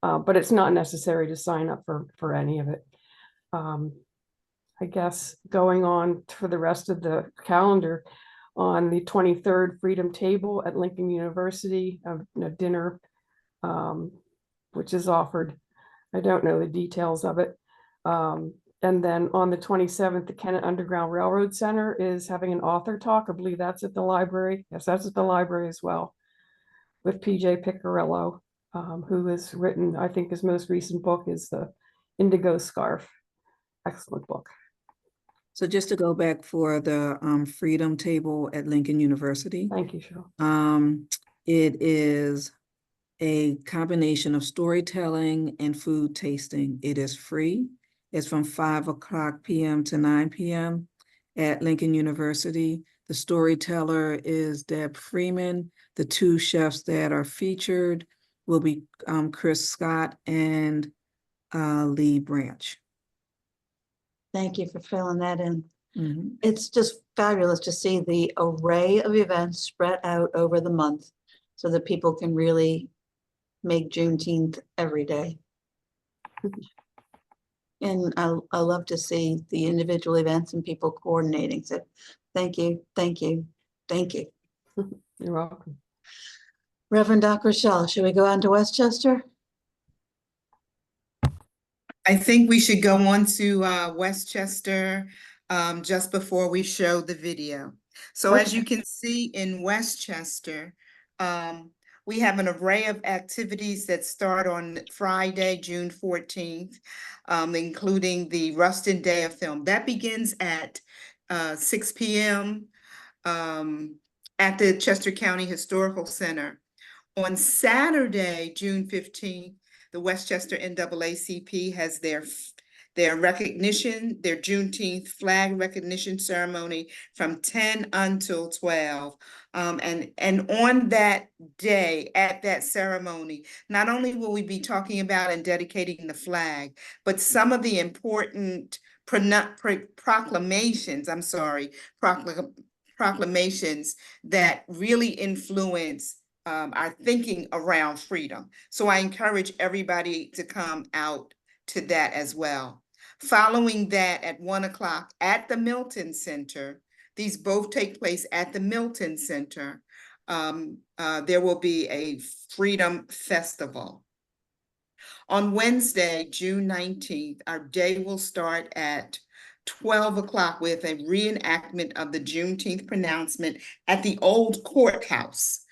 S8: But it's not necessary to sign up for any of it. I guess going on for the rest of the calendar, on the 23rd, Freedom Table at Lincoln University, a dinner which is offered. I don't know the details of it. And then on the 27th, the Kennett Underground Railroad Center is having an author talk. I believe that's at the library. Yes, that's at the library as well, with PJ Piccirillo, who has written, I think his most recent book is The Indigo Scarf. Excellent book.
S9: So just to go back for the Freedom Table at Lincoln University.
S8: Thank you, Cheryl.
S9: It is a combination of storytelling and food tasting. It is free. It's from 5 o'clock p.m. to 9 p.m. at Lincoln University. The storyteller is Deb Freeman. The two chefs that are featured will be Chris Scott and Lee Branch.
S2: Thank you for filling that in. It's just fabulous to see the array of events spread out over the month so that people can really make Juneteenth every day. And I love to see the individual events and people coordinating. So thank you, thank you, thank you.
S8: You're welcome.
S2: Reverend Dr. Richelle, should we go on to Westchester?
S1: I think we should go on to Westchester just before we show the video. So as you can see in Westchester, we have an array of activities that start on Friday, June 14th, including the Rustin Day of Film. That begins at 6 p.m. At the Chester County Historical Center. On Saturday, June 15th, the Westchester NAACP has their recognition, their Juneteenth flag recognition ceremony from 10 until 12. And on that day, at that ceremony, not only will we be talking about and dedicating the flag, but some of the important proclamations that really influence our thinking around freedom. So I encourage everybody to come out to that as well. Following that, at 1 o'clock at the Middleton Center, these both take place at the Middleton Center, there will be a Freedom Festival. On Wednesday, June 19th, our day will start at 12 o'clock with a reenactment of the Juneteenth pronouncement at the old courthouse.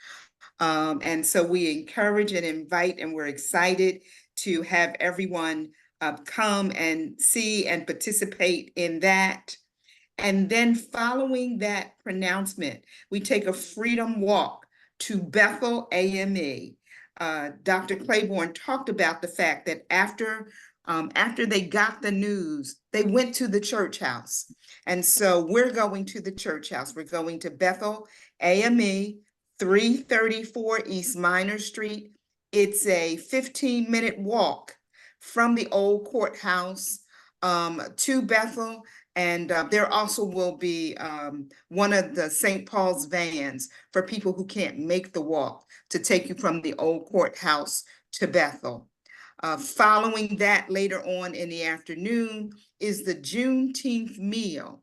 S1: And so we encourage and invite, and we're excited to have everyone come and see and participate in that. And then following that pronouncement, we take a freedom walk to Bethel AME. Dr. Claiborne talked about the fact that after they got the news, they went to the church house. And so we're going to the church house. We're going to Bethel AME, 334 East Minor Street. It's a 15-minute walk from the old courthouse to Bethel. And there also will be one of the St. Paul's vans for people who can't make the walk to take you from the old courthouse to Bethel. Following that, later on in the afternoon is the Juneteenth meal.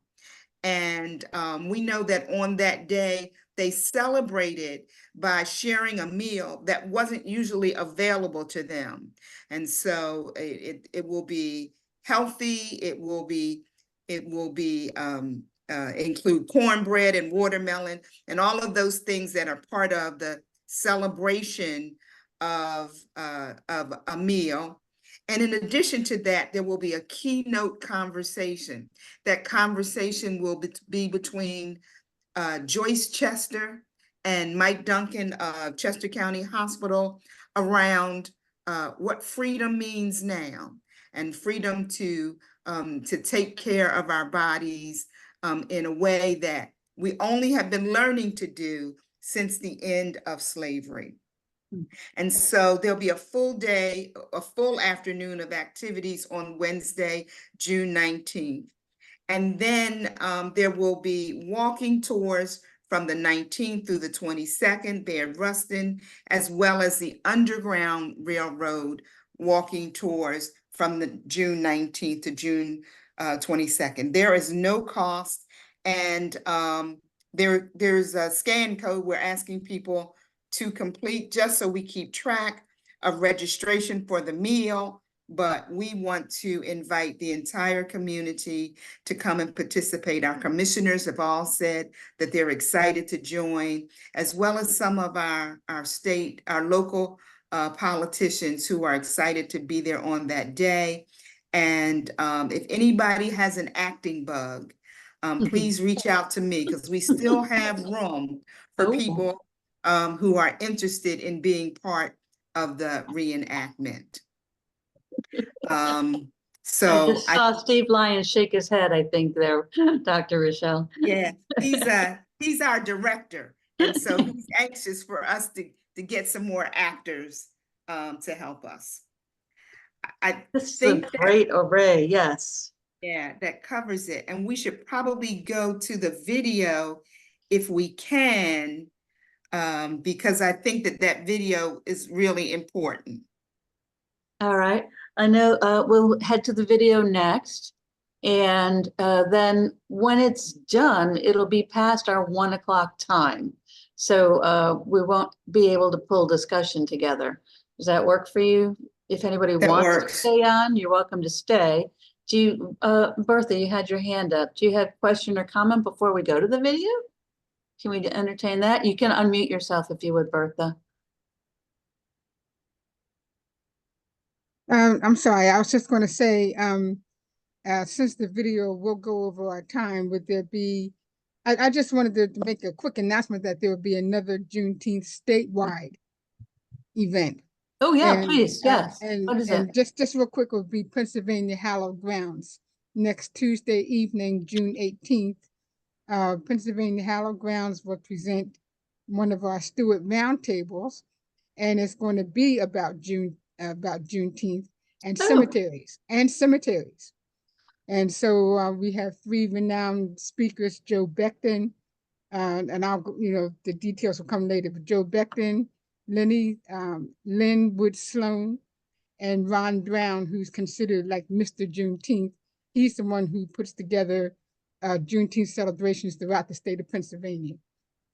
S1: And we know that on that day, they celebrated by sharing a meal that wasn't usually available to them. And so it will be healthy. It will include cornbread and watermelon and all of those things that are part of the celebration of a meal. And in addition to that, there will be a keynote conversation. That conversation will be between Joyce Chester and Mike Duncan of Chester County Hospital around what freedom means now, and freedom to to take care of our bodies in a way that we only have been learning to do since the end of slavery. And so there'll be a full day, a full afternoon of activities on Wednesday, June 19th. And then there will be walking tours from the 19th through the 22nd there at Ruston, as well as the Underground Railroad walking tours from the June 19th to June 22nd. There is no cost, and there's a scan code we're asking people to complete just so we keep track of registration for the meal. But we want to invite the entire community to come and participate. Our commissioners have all said that they're excited to join, as well as some of our local politicians who are excited to be there on that day. And if anybody has an acting bug, please reach out to me, because we still have room for people who are interested in being part of the reenactment.
S2: I just saw Steve Lyons shake his head, I think there, Dr. Richelle.
S1: Yeah, he's our director. And so he's anxious for us to get some more actors to help us.
S2: This is a great array, yes.
S1: Yeah, that covers it. And we should probably go to the video if we can, because I think that video is really important.
S2: All right. I know we'll head to the video next. And then when it's done, it'll be past our 1 o'clock time. So we won't be able to pull discussion together. Does that work for you? If anybody wants to stay on, you're welcome to stay. Do you, Bertha, you had your hand up. Do you have a question or comment before we go to the video? Can we entertain that? You can unmute yourself if you would, Bertha.
S10: I'm sorry, I was just going to say, since the video will go over our time, would there be, I just wanted to make a quick announcement that there will be another Juneteenth statewide event.
S2: Oh yeah, please, yes.
S10: What is it? Just real quick, will be Pennsylvania Hallowed Grounds next Tuesday evening, June 18th. Pennsylvania Hallowed Grounds will present one of our Stewart roundtables, and it's going to be about Juneteenth and cemeteries. And so we have 3 renowned speakers: Joe Becton, and I'll, the details will come later, but Joe Becton, Lynn Wood Sloan, and Ron Brown, who's considered like Mr. Juneteenth. He's the one who puts together Juneteenth celebrations throughout the state of Pennsylvania.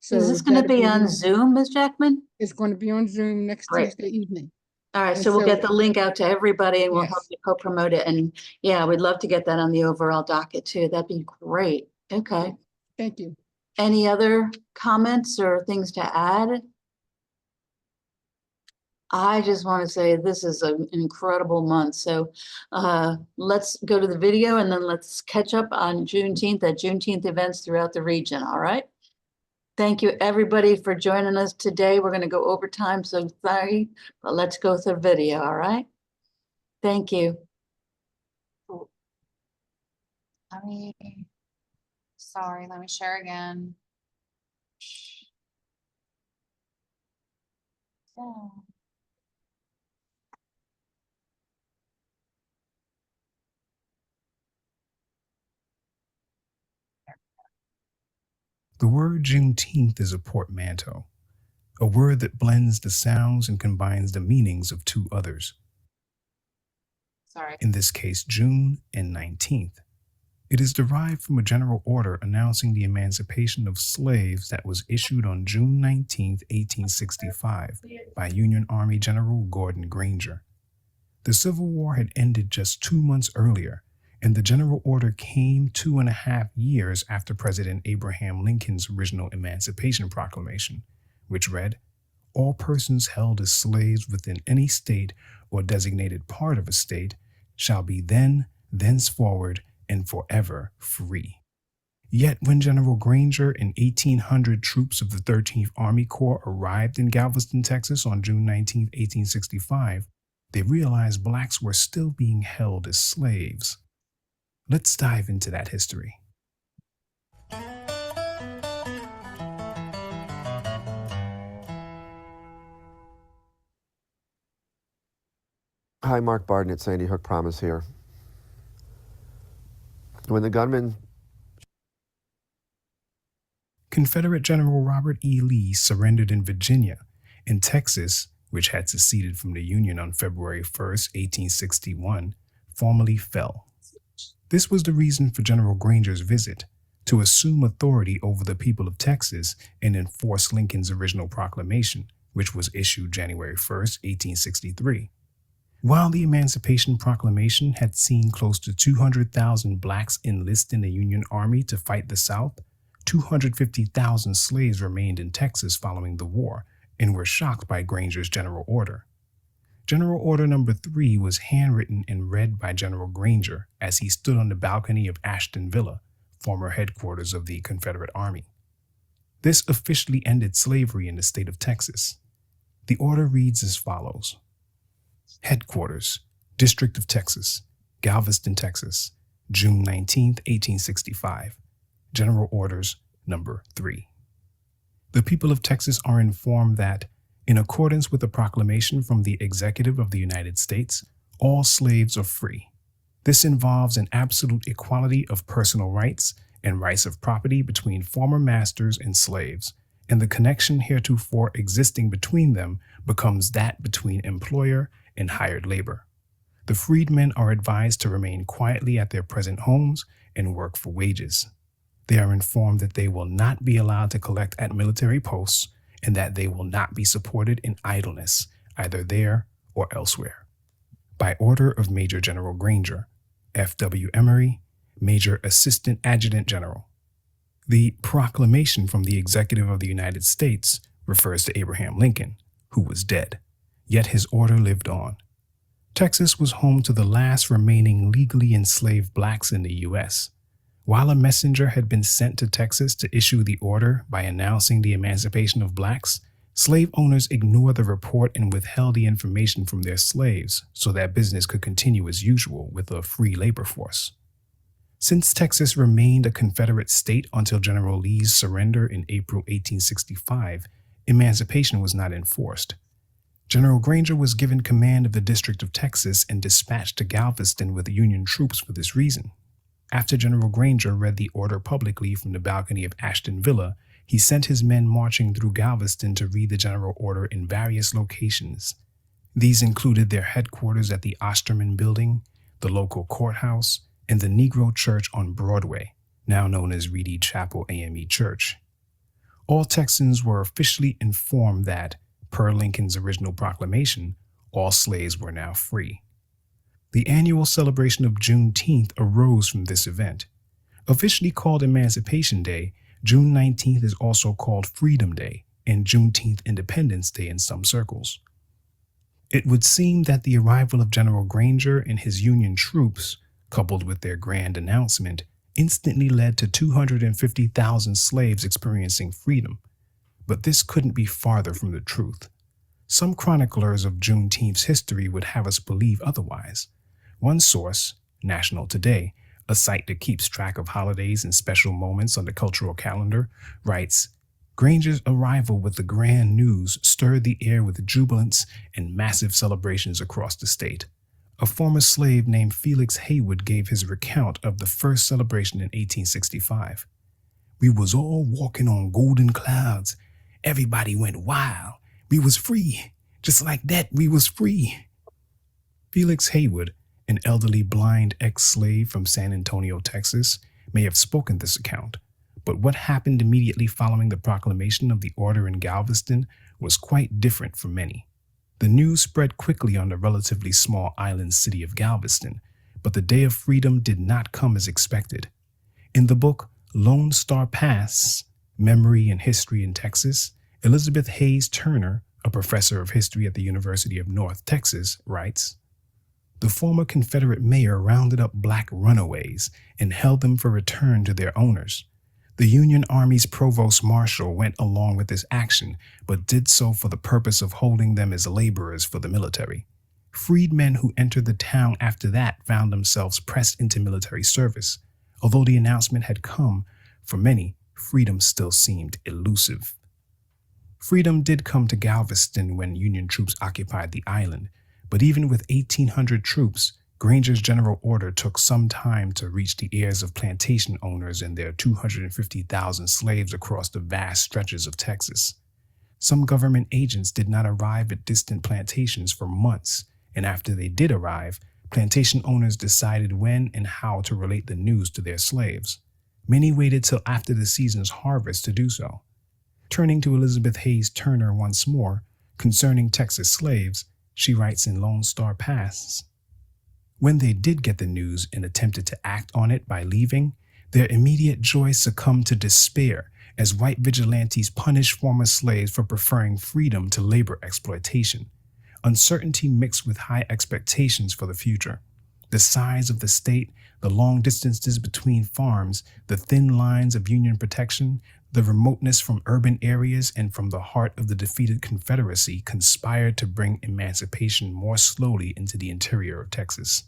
S10: So
S2: is this going to be on Zoom, Ms. Jackman?
S10: It's going to be on Zoom next Tuesday evening.
S2: All right, so we'll get the link out to everybody, and we'll help you co-promote it. And yeah, we'd love to get that on the overall docket too. That'd be great. Okay.
S10: Thank you.
S2: Any other comments or things to add? I just want to say this is an incredible month. So let's go to the video, and then let's catch up on Juneteenth at Juneteenth events throughout the region. All right. Thank you, everybody, for joining us today. We're going to go over time, so sorry, but let's go through video, all right? Thank you.
S11: Let me share again. So.
S12: The word Juneteenth is a portmanteau, a word that blends the sounds and combines the meanings of 2 others. In this case, June and 19th. It is derived from a general order announcing the emancipation of slaves that was issued on June 19, 1865 by Union Army General Gordon Granger. The Civil War had ended just 2 months earlier, and the general order came 2.5 years after President Abraham Lincoln's original Emancipation Proclamation, which read, "All persons held as slaves within any state or designated part of a state shall be then, thenceforward, and forever free." Yet when General Granger and 1,800 troops of the 13th Army Corps arrived in Galveston, Texas on June 19, 1865, they realized blacks were still being held as slaves. Let's dive into that history.
S13: Hi, Mark Barden at Sandy Hook Promise here. When the gunman...
S12: Confederate General Robert E. Lee surrendered in Virginia, and Texas, which had seceded from the Union on February 1st, 1861, formally fell. This was the reason for General Granger's visit, to assume authority over the people of Texas and enforce Lincoln's original proclamation, which was issued January 1st, 1863. While the Emancipation Proclamation had seen close to 200,000 blacks enlist in the Union Army to fight the South, 250,000 slaves remained in Texas following the war and were shocked by Granger's General Order. General Order No. 3 was handwritten and read by General Granger as he stood on the balcony of Ashton Villa, former headquarters of the Confederate Army. This officially ended slavery in the state of Texas. The order reads as follows. Headquarters, District of Texas, Galveston, Texas, June 19, 1865. General Orders No. 3. The people of Texas are informed that, in accordance with the proclamation from the Executive of the United States, all slaves are free. This involves an absolute equality of personal rights and rights of property between former masters and slaves, and the connection heretofore existing between them becomes that between employer and hired labor. The freedmen are advised to remain quietly at their present homes and work for wages. They are informed that they will not be allowed to collect at military posts and that they will not be supported in idleness, either there or elsewhere. By order of Major General Granger, F.W. Emory, Major Assistant Adjutant General. The proclamation from the Executive of the United States refers to Abraham Lincoln, who was dead, yet his order lived on. Texas was home to the last remaining legally enslaved blacks in the U.S. While a messenger had been sent to Texas to issue the order by announcing the emancipation of blacks, slave owners ignored the report and withheld the information from their slaves so that business could continue as usual with a free labor force. Since Texas remained a Confederate state until General Lee's surrender in April 1865, emancipation was not enforced. General Granger was given command of the District of Texas and dispatched to Galveston with Union troops for this reason. After General Granger read the order publicly from the balcony of Ashton Villa, he sent his men marching through Galveston to read the general order in various locations. These included their headquarters at the Osterman Building, the local courthouse, and the Negro Church on Broadway, now known as Reedy Chapel AME Church. All Texans were officially informed that, per Lincoln's original proclamation, all slaves were now free. The annual celebration of Juneteenth arose from this event. Officially called Emancipation Day, June 19th is also called Freedom Day and Juneteenth Independence Day in some circles. It would seem that the arrival of General Granger and his Union troops, coupled with their grand announcement, instantly led to 250,000 slaves experiencing freedom. But this couldn't be farther from the truth. Some chroniclers of Juneteenth's history would have us believe otherwise. One source, National Today, a site that keeps track of holidays and special moments on the cultural calendar, writes, Granger's arrival with the grand news stirred the air with jubilance and massive celebrations across the state. A former slave named Felix Haywood gave his recount of the first celebration in 1865. We was all walking on golden clouds. Everybody went wild. We was free. Just like that, we was free. Felix Haywood, an elderly blind ex-slave from San Antonio, Texas, may have spoken this account, but what happened immediately following the proclamation of the order in Galveston was quite different for many. The news spread quickly on the relatively small island city of Galveston, but the day of freedom did not come as expected. In the book Lone Star Pass, Memory and History in Texas, Elizabeth Hayes Turner, a professor of history at the University of North Texas, writes, the former Confederate mayor rounded up black runaways and held them for return to their owners. The Union Army's provost marshal went along with this action, but did so for the purpose of holding them as laborers for the military. Freedmen who entered the town after that found themselves pressed into military service. Although the announcement had come, for many, freedom still seemed elusive. Freedom did come to Galveston when Union troops occupied the island, but even with 1,800 troops, Granger's general order took some time to reach the ears of plantation owners and their 250,000 slaves across the vast stretches of Texas. Some government agents did not arrive at distant plantations for months, and after they did arrive, plantation owners decided when and how to relate the news to their slaves. Many waited till after the season's harvest to do so. Turning to Elizabeth Hayes Turner once more, concerning Texas slaves, she writes in Lone Star Pass, "When they did get the news and attempted to act on it by leaving, their immediate joy succumbed to despair as white vigilantes punished former slaves for preferring freedom to labor exploitation. Uncertainty mixed with high expectations for the future. The size of the state, the long distances between farms, the thin lines of Union protection, the remoteness from urban areas and from the heart of the defeated Confederacy conspired to bring emancipation more slowly into the interior of Texas.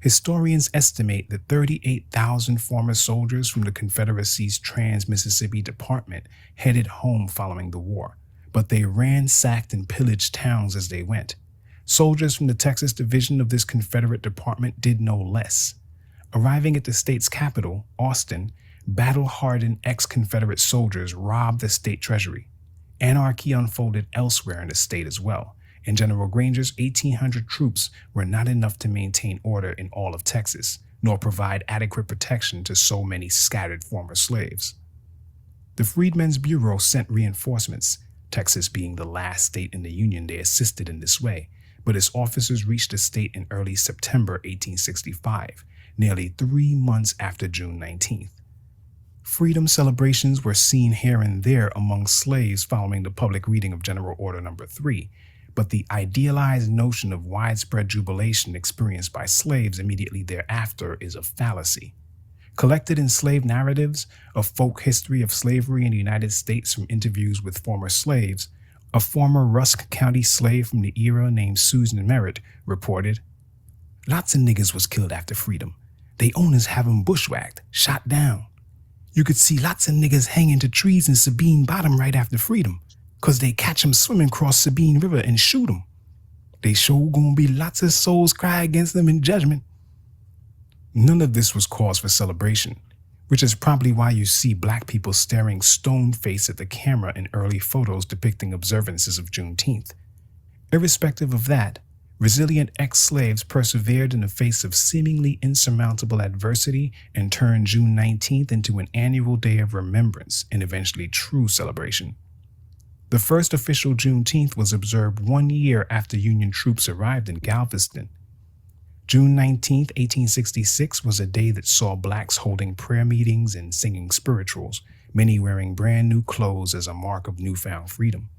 S12: Historians estimate that 38,000 former soldiers from the Confederacy's Trans-Mississippi Department headed home following the war, but they ransacked and pillaged towns as they went. Soldiers from the Texas division of this Confederate department did no less. Arriving at the state's capital, Austin, battle-hardened ex-Confederate soldiers robbed the state treasury. Anarchy unfolded elsewhere in the state as well, and General Granger's 1,800 troops were not enough to maintain order in all of Texas, nor provide adequate protection to so many scattered former slaves. The Freedmen's Bureau sent reinforcements, Texas being the last state in the Union they assisted in this way, but its officers reached the state in early September 1865, nearly 3 months after June 19th. Freedom celebrations were seen here and there among slaves following the public reading of General Order No. 3, but the idealized notion of widespread jubilation experienced by slaves immediately thereafter is a fallacy. Collected in slave narratives, a folk history of slavery in the United States from interviews with former slaves, a former Rusk County slave from the era named Susan Merritt reported, "Lots of niggas was killed after freedom. They owners have 'em bushwhacked, shot down. You could see lots of niggas hanging to trees in Sabine Bottom right after freedom, 'cause they catch 'em swimming across Sabine River and shoot 'em. They sure gonna be lots of souls cry against them in judgment." None of this was cause for celebration, which is probably why you see black people staring stone-faced at the camera in early photos depicting observances of Juneteenth. Irrespective of that, resilient ex-slaves persevered in the face of seemingly insurmountable adversity and turned June 19th into an annual day of remembrance and eventually true celebration. The first official Juneteenth was observed 1 year after Union troops arrived in Galveston. June 19th, 1866 was a day that saw blacks holding prayer meetings and singing spirituals, many wearing brand new clothes as a mark of newfound freedom.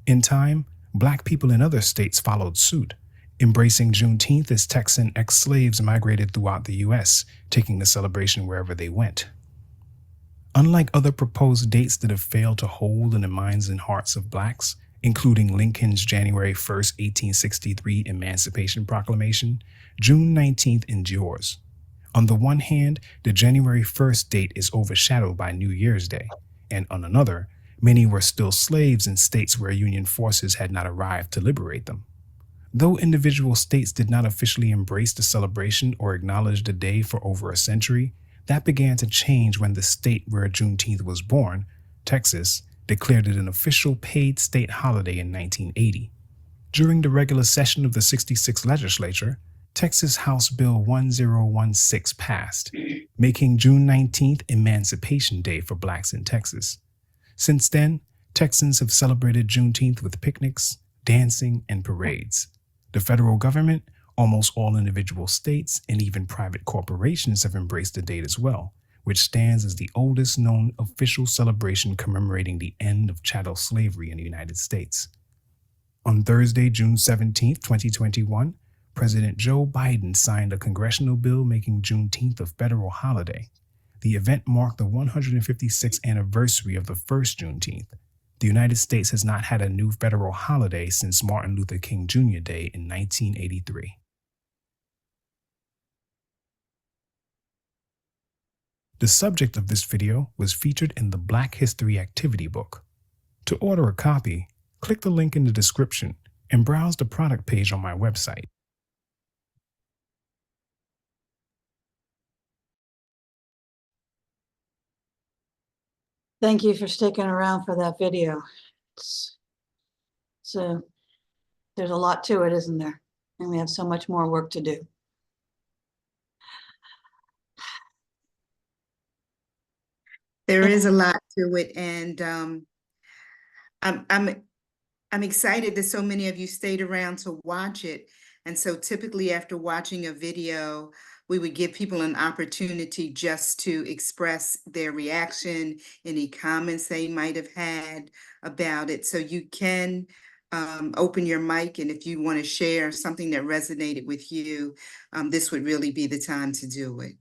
S12: In time, black people in other states followed suit, embracing Juneteenth as Texan ex-slaves migrated throughout the U.S., taking the celebration wherever they went. Unlike other proposed dates that have failed to hold in the minds and hearts of blacks, including Lincoln's January 1st, 1863 Emancipation Proclamation, June 19th endures. On the one hand, the January 1st date is overshadowed by New Year's Day, and on another, many were still slaves in states where Union forces had not arrived to liberate them. Though individual states did not officially embrace the celebration or acknowledge the day for over a century, that began to change when the state where Juneteenth was born, Texas, declared it an official paid state holiday in 1980. During the regular session of the 66th legislature, Texas House Bill 1016 passed, making June 19th Emancipation Day for blacks in Texas. Since then, Texans have celebrated Juneteenth with picnics, dancing, and parades. The federal government, almost all individual states, and even private corporations have embraced the date as well, which stands as the oldest known official celebration commemorating the end of chattel slavery in the United States. On Thursday, June 17, 2021, President Joe Biden signed a congressional bill making Juneteenth a federal holiday. The event marked the 156th anniversary of the first Juneteenth. The United States has not had a new federal holiday since Martin Luther King Jr. Day in 1983. The subject of this video was featured in the Black History Activity Book. To order a copy, click the link in the description and browse the product page on my website.
S2: Thank you for sticking around for that video. So there's a lot to it, isn't there? And we have so much more work to do.
S1: There is a lot to it, and I'm excited that so many of you stayed around to watch it. And so typically after watching a video, we would give people an opportunity just to express their reaction, any comments they might have had about it. So you can open your mic, and if you want to share something that resonated with you, this would really be the time to do it.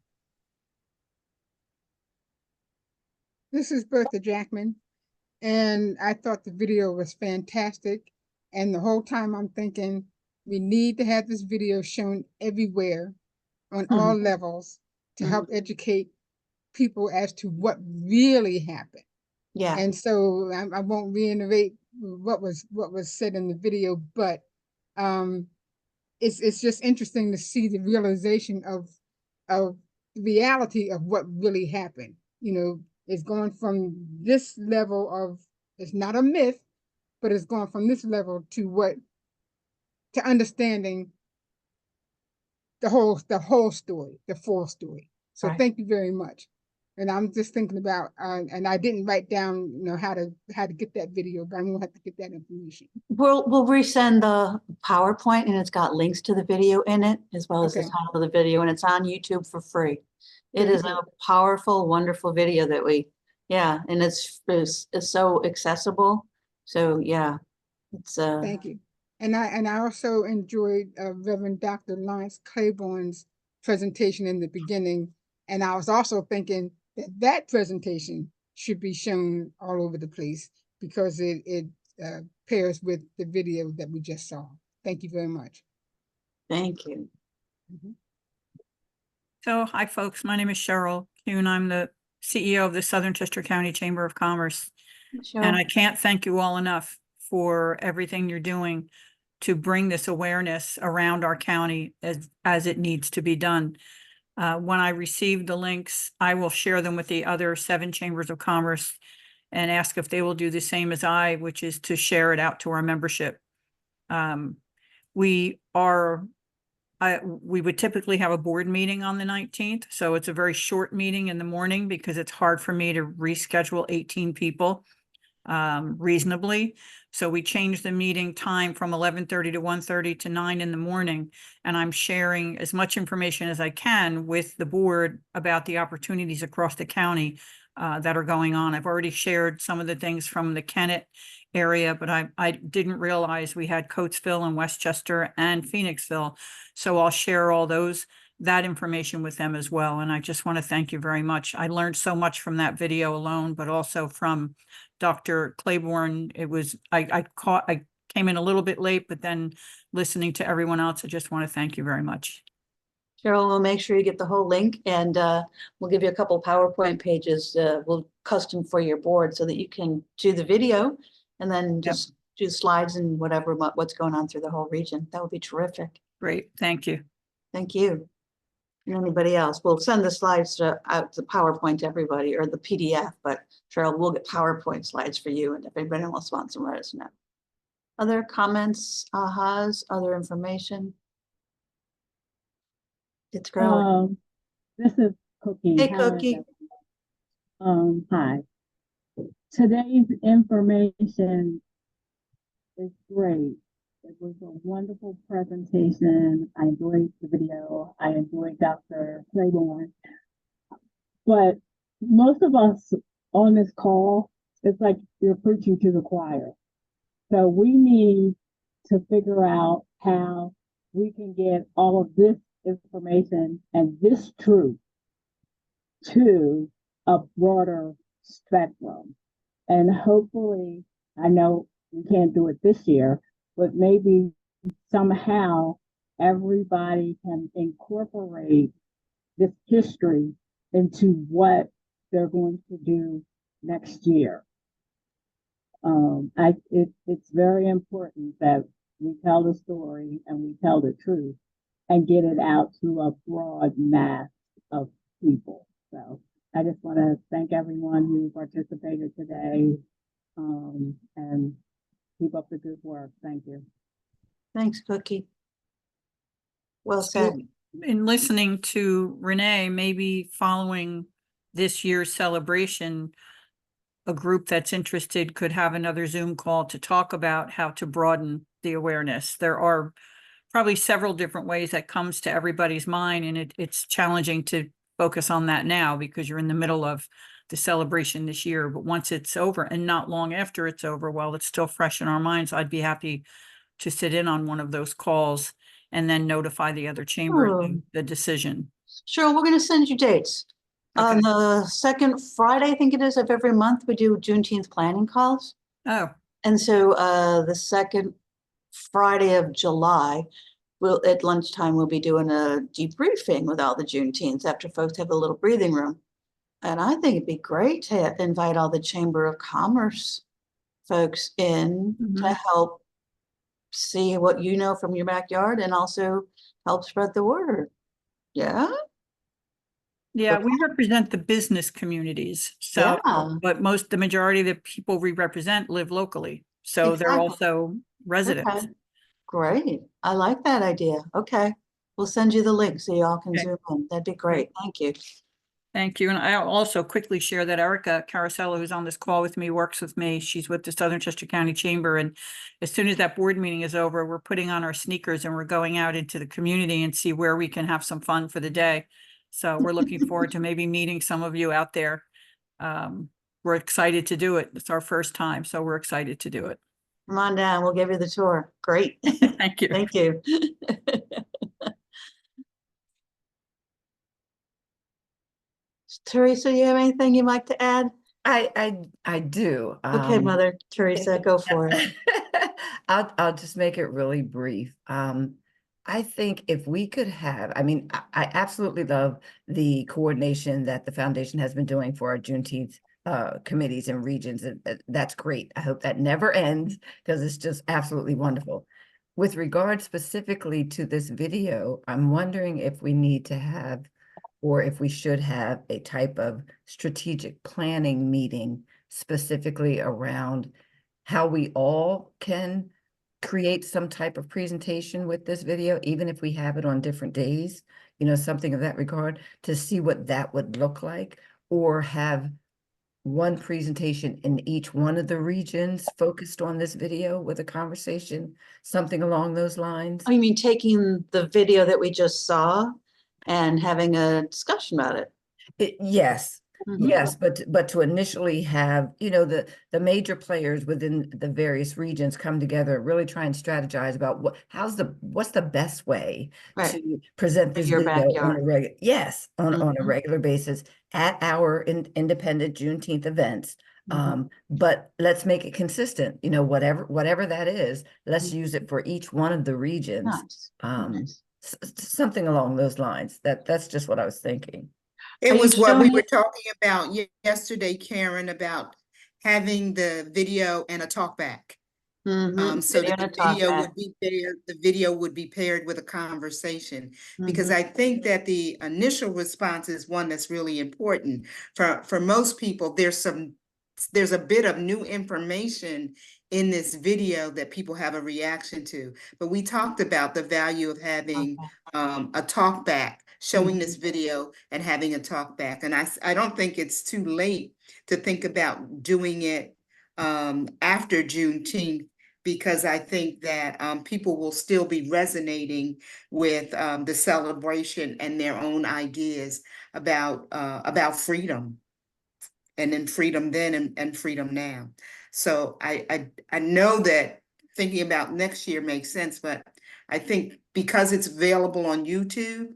S10: This is Bertha Jackman, and I thought the video was fantastic. And the whole time I'm thinking, we need to have this video shown everywhere on all levels to help educate people as to what really happened.
S2: Yeah.
S10: And so I won't reiterate what was said in the video, but it's just interesting to see the realization of the reality of what really happened. You know, it's going from this level of, it's not a myth, but it's going from this level to understanding the whole story, the full story. So Thank you very much. And I'm just thinking about, and I didn't write down, you know, how to get that video, but I'm gonna have to get that information.
S2: We'll resend the PowerPoint, and it's got links to the video in it, as well as the title of the video, and it's on YouTube for free. It is a powerful, wonderful video that and it's so accessible. So yeah, it's
S10: Thank you. And I also enjoyed Reverend Dr. Lawrence Claiborne's presentation in the beginning. And I was also thinking that presentation should be shown all over the place because it pairs with the video that we just saw. Thank you very much.
S2: Thank you.
S14: So, hi folks, my name is Cheryl Kuhn. I'm the CEO of the Southern Chester County Chamber of Commerce. And I can't thank you all enough for everything you're doing to bring this awareness around our county as it needs to be done. When I receive the links, I will share them with the other 7 chambers of commerce and ask if they will do the same as I, which is to share it out to our membership. We would typically have a board meeting on the 19th. So it's a very short meeting in the morning because it's hard for me to reschedule 18 people reasonably. So we changed the meeting time from 11:30 to 1:30 to 9 in the morning. And I'm sharing as much information as I can with the board about the opportunities across the county that are going on. I've already shared some of the things from the Kennett area, but I didn't realize we had Coatesville and Westchester and Phoenixville. So I'll share all that information with them as well. And I just want to thank you very much. I learned so much from that video alone, but also from Dr. Claiborne. It was, I came in a little bit late, but then listening to everyone else, I just want to thank you very much.
S2: Cheryl, we'll make sure you get the whole link, and we'll give you a couple PowerPoint pages, we'll custom for your board so that you can do the video and then just do slides and whatever, what's going on through the whole region. That would be terrific.
S14: Great. Thank you.
S2: Thank you. And anybody else? We'll send the slides out to PowerPoint to everybody, or the PDF, but Cheryl, we'll get PowerPoint slides for you, and if anybody else wants them, let us know. Other comments, ahas, other information? It's growing.
S15: This is Cookie.
S2: Hey, Cookie.
S15: Hi. Today's information is great. It was a wonderful presentation. I enjoyed the video. I enjoyed Dr. Claiborne. But most of us on this call, it's like you're preaching to the choir. So we need to figure out how we can get all of this information and this truth to a broader spectrum. And hopefully I know we can't do it this year, but maybe somehow everybody can incorporate this history into what they're going to do next year. It's very important that we tell the story and we tell the truth and get it out to a broad mass of people. So I just want to thank everyone who participated today, and keep up the good work. Thank you.
S2: Thanks, Cookie. Well
S14: So,
S2: said.
S14: in listening to Renee, maybe following this year's celebration, a group that's interested could have another Zoom call to talk about how to broaden the awareness. There are probably several different ways that comes to everybody's mind, and it's challenging to focus on that now because you're in the middle of the celebration this year. But once it's over, and not long after it's over, while it's still fresh in our minds, I'd be happy to sit in on one of those calls and then notify the other chamber
S2: Oh.
S14: the decision.
S2: Sure, we're going to send you dates. On the second Friday, I think it is, of every month, we do Juneteenth planning calls.
S14: Oh.
S2: And so the second Friday of July, at lunchtime, we'll be doing a debriefing with all the Juneteenths after folks have a little breathing room. And I think it'd be great to invite all the Chamber of Commerce folks in to help see what you know from your backyard and also help spread the word. Yeah.
S14: Yeah, we represent the business communities. So, but the majority of the people we represent live locally. So they're also residents.
S2: Okay. Great. I like that idea. Okay. We'll send you the link so y'all can zoom in. That'd be great. Thank you.
S14: Thank you. And I'll also quickly share that Erica Carosello, who's on this call with me, works with me. She's with the Southern Chester County Chamber. And as soon as that board meeting is over, we're putting on our sneakers and we're going out into the community and see where we can have some fun for the day. So we're looking forward to maybe meeting some of you out there. We're excited to do it. It's our first time, so we're excited to do it.
S2: Come on down. We'll give you the tour. Great.
S14: Thank you.
S2: Thank you. Teresa, you have anything you'd like to add?
S7: I do.
S2: Okay, Mother Teresa, go for it.
S7: I'll just make it really brief. I think if we could have, I absolutely love the coordination that the foundation has been doing for our Juneteenth committees and regions. And that's great. I hope that never ends because it's just absolutely wonderful. With regard specifically to this video, I'm wondering if we need to have, or if we should have, a type of strategic planning meeting specifically around how we all can create some type of presentation with this video, even if we have it on different days, something of that regard, to see what that would look like, or have one presentation in each one of the regions focused on this video with a conversation, something along those lines.
S2: Oh, you mean taking the video that we just saw and having a discussion about it?
S7: Yes. Yes, but to initially have, the major players within the various regions come together, really try and strategize about what's the best way to present this video on a regular basis at our independent Juneteenth events. But let's make it consistent, whatever that is, let's use it for each one of the regions. Something along those lines. That's just what I was thinking.
S1: It was what we were talking about yesterday, Karen, about having the video and a talk back. So that the video would be paired with a conversation, because I think that the initial response is one that's really important. For most people, there's a bit of new information in this video that people have a reaction to, but we talked about the value of having a talk back, showing this video and having a talk back. And I don't think it's too late to think about doing it after Juneteenth, because I think that people will still be resonating with the celebration and their own ideas about freedom, and then freedom then and freedom now. So I know that thinking about next year makes sense, but I think because it's available on YouTube,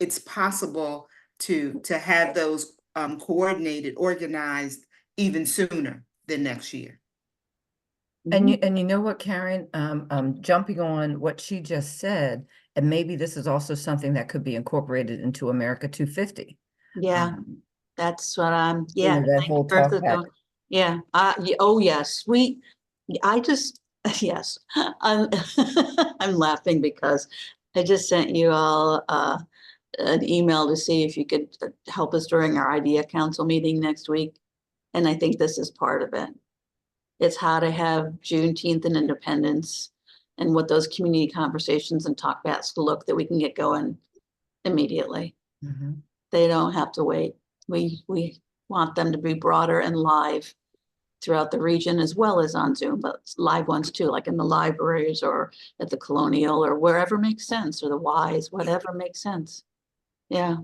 S1: it's possible to have those coordinated, organized even sooner than next year.
S7: And you know what, Karen, jumping on what she just said, and maybe this is also something that could be incorporated into America 250.
S2: Yeah, that's what I'm,
S7: You
S2: yeah.
S7: know, that
S2: thank you,
S7: whole
S2: Bertha,
S7: talk back.
S2: going- Yeah, oh, yes, I just, yes, I'm, I'm laughing because I just sent you all an email to see if you could help us during our idea council meeting next week. And I think this is part of it. It's how to have Juneteenth and Independence and what those community conversations and talkbacks look that we can get going immediately.
S7: Mhm.
S2: They don't have to wait. We want them to be broader and live throughout the region as well as on Zoom, but live ones too, like in the libraries or at the Colonial or wherever makes sense, or the Wise, whatever makes sense. Yeah,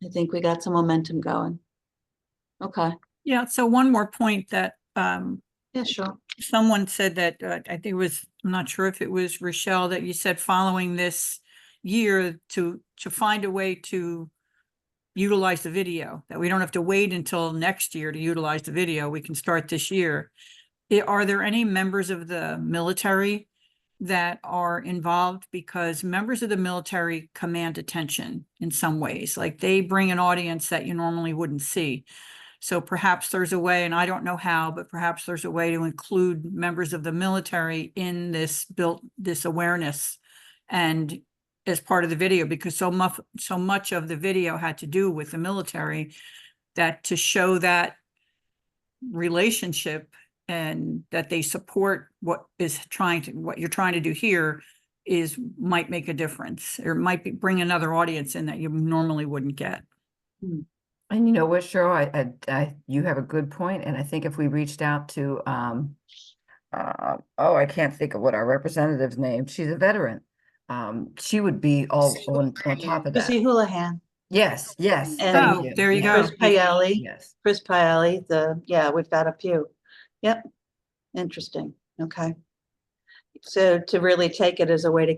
S2: I think we got some momentum going. Okay,
S14: Yeah, so one more point that
S2: yeah, sure.
S14: someone said that, I think it was, I'm not sure if it was Richelle, that you said following this year to find a way to utilize the video, that we don't have to wait until next year to utilize the video. We can start this year. Are there any members of the military that are involved? Because members of the military command attention in some ways, like they bring an audience that you normally wouldn't see. So perhaps there's a way, and I don't know how, but perhaps there's a way to include members of the military in this awareness and as part of the video, because so much of the video had to do with the military, that to show that relationship and that they support what you're trying to do here might make a difference, or might bring another audience in that you normally wouldn't get.
S7: And you know what, Cheryl, you have a good point. And I think if we reached out to, I can't think of what our representative's name. She's a veteran. She would be all on top of that.
S2: Chrissy Houlihan.
S7: Yes, yes.
S2: And
S7: Thank you.
S14: there you
S7: Yeah.
S14: go.
S2: Chris Paoli.
S7: Yes.
S2: Chris Paoli, we've got a few. Yep. Interesting. Okay. So to really take it as a way to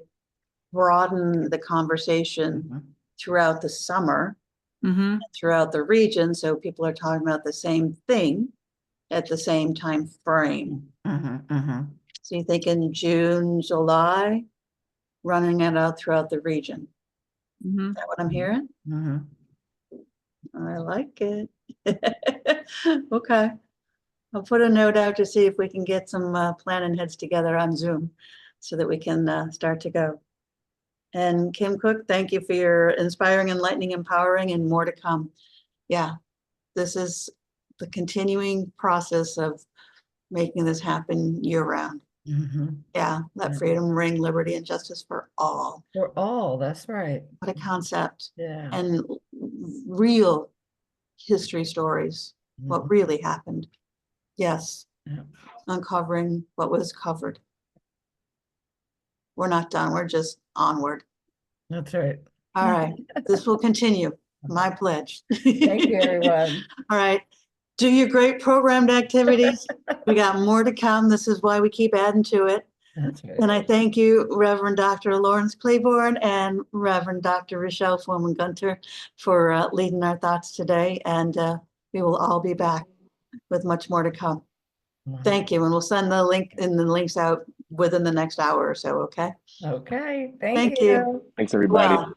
S2: broaden the conversation throughout the summer, throughout the region, so people are talking about the same thing at the same time frame. So you think in June, July, running it out throughout the region. Is that what I'm hearing? I like it. Okay. I'll put a note out to see if we can get some planning heads together on Zoom so that we can start to go. And Kim Cook, thank you for your inspiring, enlightening, empowering, and more to come. Yeah, this is the continuing process of making this happen year round. Yeah, let freedom ring, liberty, and justice for all.
S7: For all, that's right.
S2: What a concept.
S7: Yeah.
S2: And real history stories, what really happened. Yes.
S7: Yeah.
S2: Uncovering what was covered. We're not done, we're just onward.
S7: That's right.
S2: All right, this will continue, my pledge.
S7: Thank you, everyone.
S2: All right, do your great programmed activities. We got more to come. This is why we keep adding to it.
S7: That's right.
S2: And I thank you, Reverend Dr. Lawrence Claiborne and Reverend Dr. Richelle Foreman Gunter for leading our thoughts today. And we will all be back with much more to come. Thank you. And we'll send the links out within the next hour or so, okay?
S7: Okay,
S2: Thank you.
S4: Thanks, everybody.
S2: Wow.